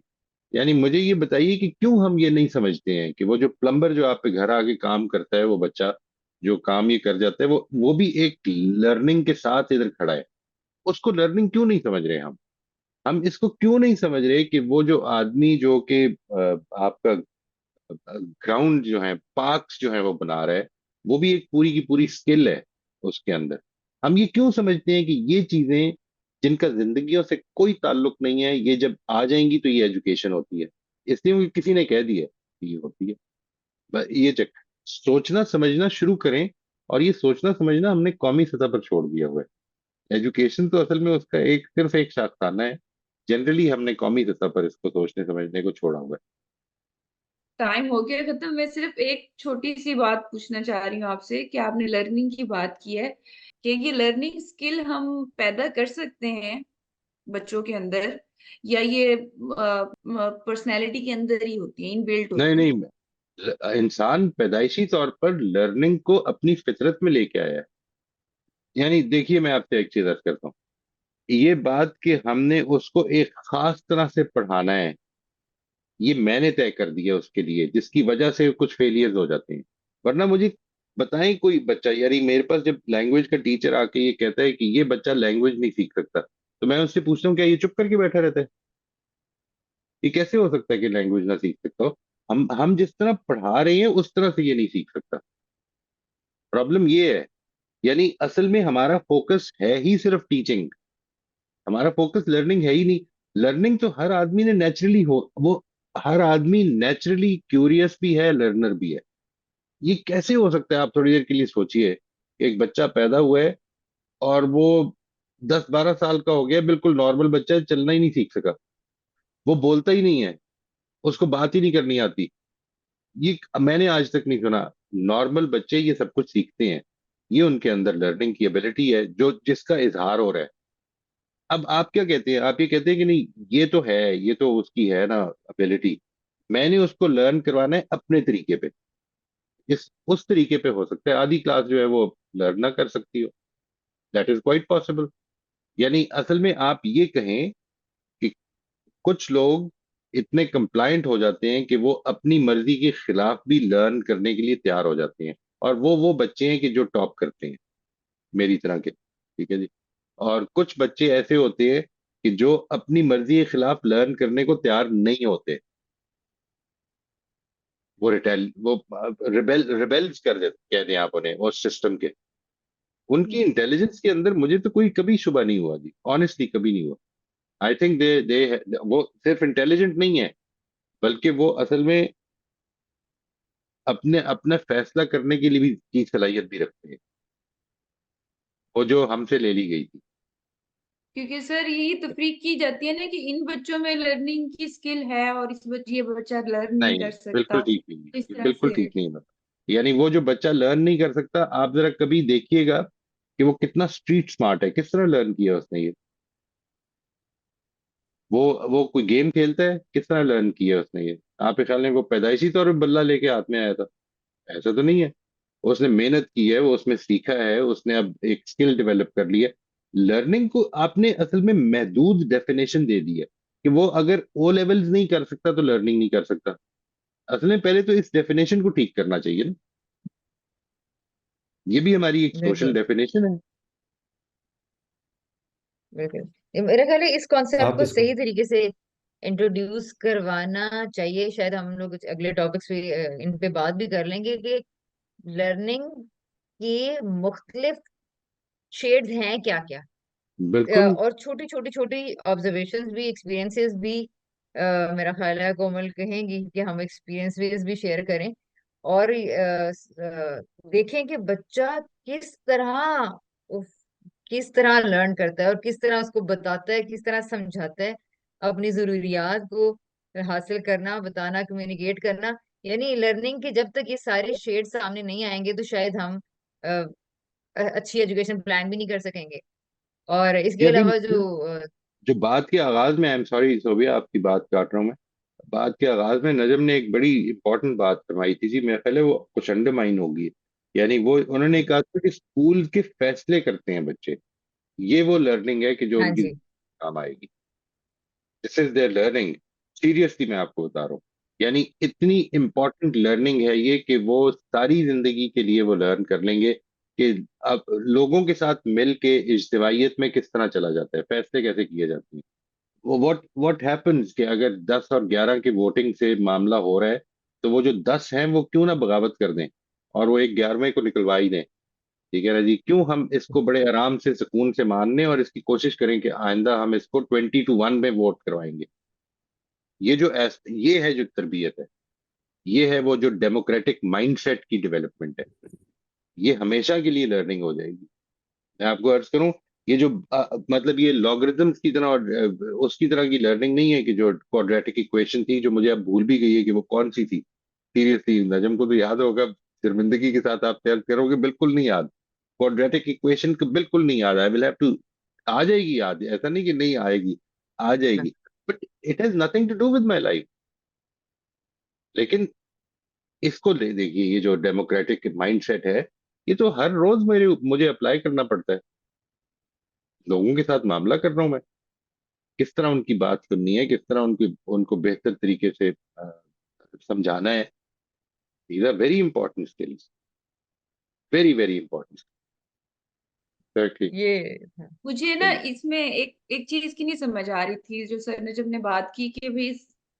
यानी मुझे ये बताइए कि क्यों हम ये नहीं समझते हैं कि वो जो प्लम्बर जो आप पे घर आके काम करता है, वो बच्चा जो काम ये कर जाता है, वो भी एक लर्निंग के साथ इधर खड़ा है। उसको लर्निंग क्यों नहीं समझ रहे हम इसको क्यों नहीं समझ रहे कि वो जो आदमी जो कि आपका ग्राउंड जो है, पार्क्स जो है वो बना रहा है, वो भी एक पूरी की पूरी स्किल है उसके अंदर। हम ये क्यों समझते हैं कि ये चीजें जिनका जिंदगियों से कोई ताल्लुक नहीं है, ये जब आ जाएंगी तो ये एजुकेशन होती है। इसलिए मुझे किसी ने कह दिया कि ये होती है। ये सोचना समझना शुरू करें। और ये सोचना समझना हमने कौमी सतह पर छोड़ दिया हुआ है। एजुकेशन तो असल में उसका एक सिर्फ एक शाखाना है। जनरली हमने कौमी सतह पर इसको सोचने समझने को छोड़ा हुआ टाइम हो गया खत्म। मैं सिर्फ एक छोटी सी बात पूछना चाह रही हूँ आपसे कि आपने लर्निंग की बात की है कि ये लर्निंग स्किल हम पैदा कर सकते हैं बच्चों के अंदर, या ये पर्सनैलिटी के अंदर ही होती है, इनबिल्ट है। नहीं होती है? नहीं, इंसान पैदाइशी तौर पर लर्निंग को अपनी फितरत में लेके आया है। यानी देखिए, मैं आपसे एक चीज अर्ज करता हूँ। ये बात कि हमने उसको एक खास तरह से पढ़ाना है, ये मैंने तय कर दिया उसके लिए, जिसकी वजह से कुछ फेलियर्स हो जाते हैं। वरना मुझे बताएं कोई बच्चा, यानी मेरे पास जब लैंग्वेज का टीचर आके ये कहता है कि ये बच्चा लैंग्वेज नहीं सीख सकता, तो मैं उससे पूछता हूँ क्या ये चुप करके बैठा रहता है? ये कैसे हो सकता है कि लैंग्वेज ना सीख सकता हो? हम जिस तरह पढ़ा रहे हैं उस तरह से ये नहीं सीख सकता। प्रॉब्लम ये है। यानी असल में हमारा फोकस है ही सिर्फ टीचिंग। हमारा फोकस लर्निंग है ही नहीं। लर्निंग तो हर आदमी ने नेचुरली हो वो हर आदमी नेचुरली क्यूरियस भी है, लर्नर भी है। ये कैसे हो सकता है? आप थोड़ी देर के लिए सोचिए कि एक बच्चा पैदा हुआ है और वो 10-12 साल का हो गया, बिल्कुल नॉर्मल बच्चा है, चलना ही नहीं सीख सका, वो बोलता ही नहीं है, उसको बात ही नहीं करनी आती। ये मैंने आज तक नहीं सुना। नॉर्मल बच्चे ये सब कुछ सीखते हैं। ये उनके अंदर लर्निंग की एबिलिटी है जो जिसका इजहार हो रहा है। अब आप क्या कहते हैं? आप ये कहते हैं कि नहीं, ये तो है, ये तो उसकी है ना एबिलिटी, मैंने उसको लर्न करवाना है अपने तरीके पे। इस उस तरीके पे हो सकता है आधी क्लास जो है वो लर्न ना कर सकती हो। That is quite possible. यानी असल में आप ये कहें कि कुछ लोग इतने कंप्लाइंट हो जाते हैं कि वो अपनी मर्जी के खिलाफ भी लर्न करने के लिए तैयार हो जाते हैं। और वो बच्चे हैं कि जो टॉप करते हैं, मेरी तरह के, ठीक है जी। और कुछ बच्चे ऐसे होते हैं कि जो अपनी मर्जी के खिलाफ लर्न करने को तैयार नहीं होते। वो रिबेल्स कर देते, कह दें आप उन्हें, उस सिस्टम के। उनकी इंटेलिजेंस के अंदर मुझे तो कोई कभी शुबा नहीं हुआ जी, ऑनेस्टली कभी नहीं हुआ। आई थिंक दे वो सिर्फ इंटेलिजेंट नहीं है, बल्कि वो असल में अपने अपना फैसला करने के लिए भी की सलाहियत भी रखते हैं, वो जो हमसे ले ली गई थी। क्योंकि सर यही तफरीक की जाती है ना कि इन बच्चों में लर्निंग की स्किल है और ये बच्चा लर्न नहीं नहीं, कर बिल्कुल सकता, ठीक नहीं है, इस ये तरह बिल्कुल से। ठीक नहीं है। यानी वो जो बच्चा लर्न नहीं कर सकता, आप जरा कभी देखिएगा कि वो कितना स्ट्रीट स्मार्ट है, किस तरह लर्न किया उसने ये। वो वो कोई गेम खेलता है, किस तरह लर्न किया उसने ये। आपके ख्याल में वो पैदाइशी तौर पर बल्ला लेके हाथ में आया था? ऐसा तो नहीं है। उसने मेहनत की है, वो उसमें सीखा है, उसने अब एक स्किल डेवलप कर ली है। लर्निंग को आपने असल में महदूद डेफिनेशन दे दी है कि वो अगर ओ लेवल्स नहीं कर सकता तो लर्निंग नहीं कर सकता। असल में पहले तो इस डेफिनेशन को ठीक करना चाहिए ना। ये भी हमारी एक सोशल बिल्कुल डेफिनेशन है। बिल्कुल। मेरा ख्याल है इस कॉन्सेप्ट आप को इसको सही तरीके से इंट्रोड्यूस करवाना चाहिए। शायद हम लोग कुछ अगले टॉपिक्स पे इन पे बात भी कर लेंगे कि लर्निंग के मुख्तलिफ शेड्स हैं क्या क्या। बिल्कुल। और छोटी छोटी छोटी ऑब्जर्वेशंस भी, एक्सपीरियंसेस भी, मेरा ख्याल है कोमल कहेंगी कि हम एक्सपीरियंसेस भी शेयर करें। और देखें कि बच्चा किस तरह किस तरह लर्न करता है और किस तरह उसको बताता है, किस तरह समझाता है अपनी जरूरियात को हासिल करना, बताना, कम्युनिकेट करना। यानी लर्निंग के जब तक ये सारे शेड सामने नहीं आएंगे तो शायद हम अ, अच्छी एजुकेशन प्लान भी नहीं कर सकेंगे। और इसके ये अभी अलावा जो जो बात के आगाज में, आई एम सॉरी सोबिया आपकी बात काट रहा हूं मैं। बात के आगाज में नजम ने एक बड़ी इंपॉर्टेंट बात फरमाई थी जी, मेरे ख्याल है वो कुछ अंडरमाइन होगी। यानी वो उन्होंने कहा था कि स्कूल के फैसले करते हैं बच्चे, ये वो लर्निंग है कि जो हाँ उनकी जी। काम आएगी। This is there learning. Seriously मैं आपको बता रहा हूँ। यानी इतनी इंपॉर्टेंट लर्निंग है ये कि वो सारी जिंदगी के लिए वो लर्न कर लेंगे कि अब लोगों के साथ मिल के इज्तिमाइयत में किस तरह चला जाता है, फैसले कैसे किए जाते हैं। वो व्हाट हैपेंस कि अगर 10 और 11 की वोटिंग से मामला हो रहा है, तो वो जो 10 हैं वो क्यों ना बगावत कर दें और वो एक 11वें को निकलवा ही दें। ठीक है ना जी, क्यों हम इसको बड़े आराम से सुकून से मानने और इसकी कोशिश करें कि आइंदा हम इसको 20-1 में वोट करवाएंगे। ये है जो तरबियत है। ये है वो जो डेमोक्रेटिक माइंडसेट की डेवलपमेंट है। ये हमेशा के लिए लर्निंग हो जाएगी। मैं आपको अर्ज करूं, ये जो मतलब ये लॉगरिथम्स की तरह और उसकी तरह की लर्निंग नहीं है कि जो क्वाड्रेटिक इक्वेशन थी, जो मुझे अब भूल भी गई है कि वो कौन सी थी। सीरियसली नजम को तो याद होगा, शर्मिंदगी के साथ आप तैयार करोगे, बिल्कुल नहीं याद। क्वाड्रेटिक इक्वेशन को बिल्कुल नहीं याद। आई विल हैव टू, आ जाएगी याद, ऐसा नहीं कि नहीं आएगी, आ जाएगी। But it has nothing to do with my life. लेकिन इसको ले देखिए, ये जो डेमोक्रेटिक माइंडसेट है, ये तो हर रोज मुझे अप्लाई करना पड़ता है। लोगों के साथ मामला कर रहा हूं मैं, किस तरह उनकी बात सुननी है, किस तरह उनकी उनको बेहतर तरीके से समझाना है। These are very important skills, very very important. Exactly. ये था। मुझे ना इसमें एक एक चीज की नहीं समझ आ रही थी जो सर ने जब ने बात की कि भाई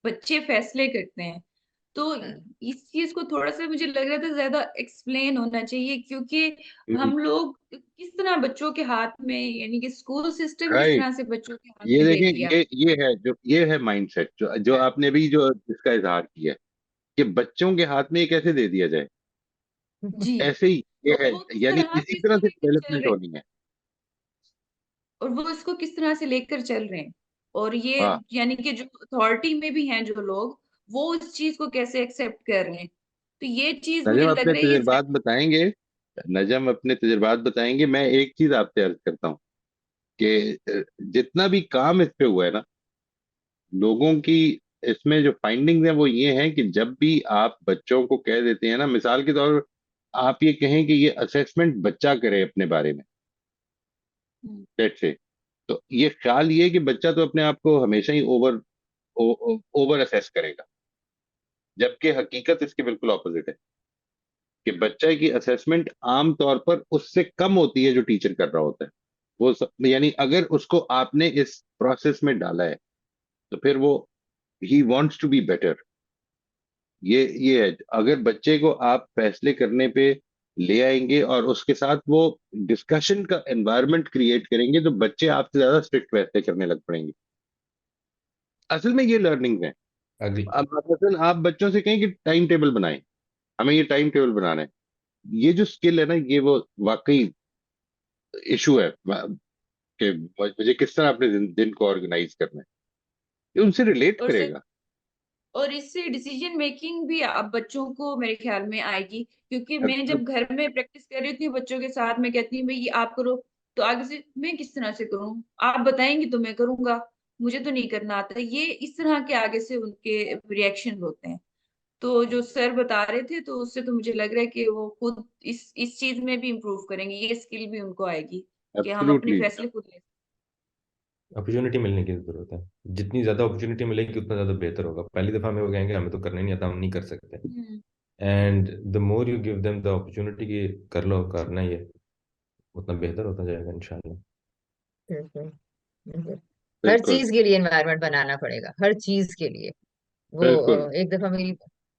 बच्चे फैसले करते हैं, तो इस चीज को थोड़ा सा मुझे लग रहा था ज्यादा एक्सप्लेन होना चाहिए, क्योंकि हम लोग किस तरह बच्चों के हाथ में, यानी कि स्कूल सिस्टम किस राइट। तरह से बच्चों के हाथ ये में दे देखें, दिया। ये है माइंडसेट जो जो आपने भी जो इसका इजहार किया कि बच्चों के हाथ में ये कैसे दे दिया जाए। जी। ऐसे ही ये और है। वो किस यानी तरह इसी से तरह इसको से लेकर चल डेवलपमेंट रहे हैं, होनी है। और वो इसको किस तरह से लेकर चल रहे हैं, और ये हाँ। यानी कि जो अथॉरिटी में भी हैं जो लोग, वो इस चीज को कैसे एक्सेप्ट कर रहे हैं। तो ये चीज मुझे नजम लग अपने रही है तजुर्बात बताएंगे। नजम अपने तजुर्बात बताएंगे। मैं एक चीज आपसे अर्ज करता हूँ कि जितना भी काम इस पे हुआ है ना, लोगों की इसमें जो फाइंडिंग्स हैं वो ये हैं कि जब भी आप बच्चों को कह देते हैं ना, मिसाल के तौर पर आप ये कहें कि ये असेसमेंट बच्चा करे अपने बारे में, हम्म। लेट्स से, तो ये ख्याल ये कि बच्चा तो अपने आप को हमेशा ही ओवर असेस करेगा। जबकि हकीकत इसके बिल्कुल ऑपोजिट है कि बच्चे की असेसमेंट आम तौर पर उससे कम होती है जो टीचर कर रहा होता है। यानी अगर उसको आपने इस प्रोसेस में डाला है, तो फिर वो ही वॉन्ट्स टू बी बेटर। ये है, अगर बच्चे को आप फैसले करने पे ले आएंगे और उसके साथ वो डिस्कशन का एनवायरनमेंट क्रिएट करेंगे, तो बच्चे आपसे ज्यादा स्ट्रिक्ट फैसले करने लग पड़ेंगे। असल में ये लर्निंग है। अगली अब असल आप बच्चों से कहें कि टाइम टेबल बनाएं, हमें ये टाइम टेबल बनाना है। ये जो स्किल है ना, ये वो वाकई इशू है। क्या कि मुझे किस तरह अपने दिन को ऑर्गेनाइज करना है, ये उनसे रिलेट और से करेगा। और इससे डिसीजन मेकिंग भी अब बच्चों को मेरे ख्याल में आएगी, क्योंकि मैं जब Absolutely. घर में प्रैक्टिस कर रही थी बच्चों के साथ, मैं कहती हूँ भाई ये आप करो, तो आगे से मैं किस तरह से करूँ, आप बताएंगी तो मैं करूंगा, मुझे तो नहीं करना आता, ये इस तरह के आगे से उनके रिएक्शन होते हैं। तो जो सर बता रहे थे, तो उससे तो मुझे लग रहा है कि वो खुद इस चीज में भी इम्प्रूव करेंगे, ये स्किल भी उनको आएगी कि हम अपने एब्सोल्युटली। फैसले खुद ले अपॉर्चुनिटी मिलने की जरूरत है। जितनी ज़्यादा अपॉर्चुनिटी मिलेगी उतना ज़्यादा बेहतर होगा। पहली दफ़ा में वो कहेंगे हमें तो करना ही नहीं आता, हम नहीं कर सकते। सकते हैं। And the more you give them the opportunity कि कर लो, करना ही है, उतना बेहतर होता जाएगा इंशाल्लाह। बिल्कुल, बिल्कुल। हर बिल्कुल। चीज के लिए एनवायरनमेंट बनाना पड़ेगा, हर चीज के लिए। वो बिल्कुल। एक दफा मेरी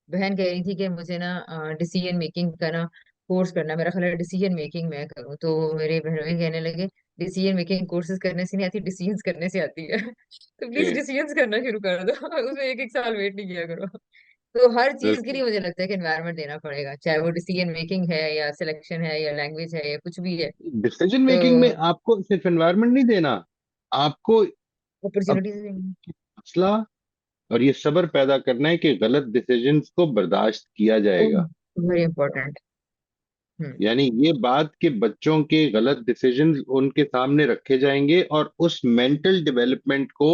बहन कह रही थी कि मुझे ना डिसीजन मेकिंग का ना कोर्स करना है। मेरा ख्याल है डिसीजन मेकिंग मैं करूँ, तो मेरे बहन भी कहने लगे डिसीजन मेकिंग कोर्सेज करने से नहीं आती, डिसीजंस करने से आती है। तो प्लीज जी। डिसीजंस करना शुरू कर दो। उसमें एक एक साल वेट नहीं किया करो। तो हर चीज के बिल्कुल। लिए मुझे लगता है कि एनवायरनमेंट देना पड़ेगा, चाहे वो डिसीजन मेकिंग है या सिलेक्शन है या लैंग्वेज है या कुछ भी है। डिसीजन तो मेकिंग में आपको सिर्फ एनवायरनमेंट नहीं देना, आपको अपॉर्चुनिटीज। हौसला और ये सब्र पैदा करना है कि गलत डिसीजंस को बर्दाश्त किया जाएगा। Very important. हम्म। यानी ये बात कि बच्चों के गलत डिसीजंस उनके सामने रखे जाएंगे और उस मेंटल डेवलपमेंट को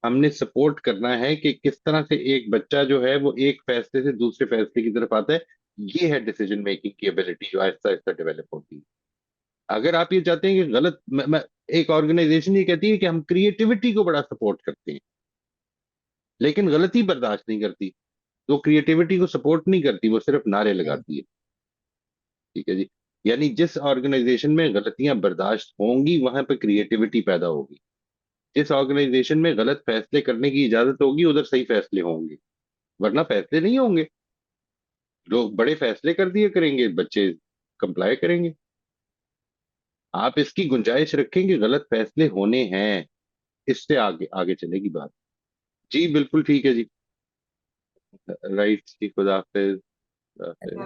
हमने सपोर्ट करना है कि किस तरह से एक बच्चा जो है वो एक फैसले से दूसरे फैसले की तरफ आता है। ये है डिसीजन मेकिंग की एबिलिटी जो आहिस्ता आहिस्ता डेवलप होती है। अगर आप ये चाहते हैं कि एक ऑर्गेनाइजेशन ये कहती है कि हम क्रिएटिविटी को बड़ा सपोर्ट करते हैं, लेकिन गलती बर्दाश्त नहीं करती, तो क्रिएटिविटी को सपोर्ट नहीं करती, वो सिर्फ नारे नहीं। लगाती है। ठीक है जी। यानी जिस ऑर्गेनाइजेशन में गलतियां बर्दाश्त होंगी वहां पे क्रिएटिविटी पैदा होगी। जिस ऑर्गेनाइजेशन में गलत फैसले करने की इजाजत होगी उधर सही फैसले होंगे, वरना फैसले नहीं होंगे। लोग बड़े फैसले कर दिए करेंगे, बच्चे कंप्लाई करेंगे। आप इसकी गुंजाइश रखें कि गलत फैसले होने हैं, इससे आगे आगे चलेगी बात। जी बिल्कुल ठीक है जी। राइट जी, खुदा हाफिज। खुदा हाफिज।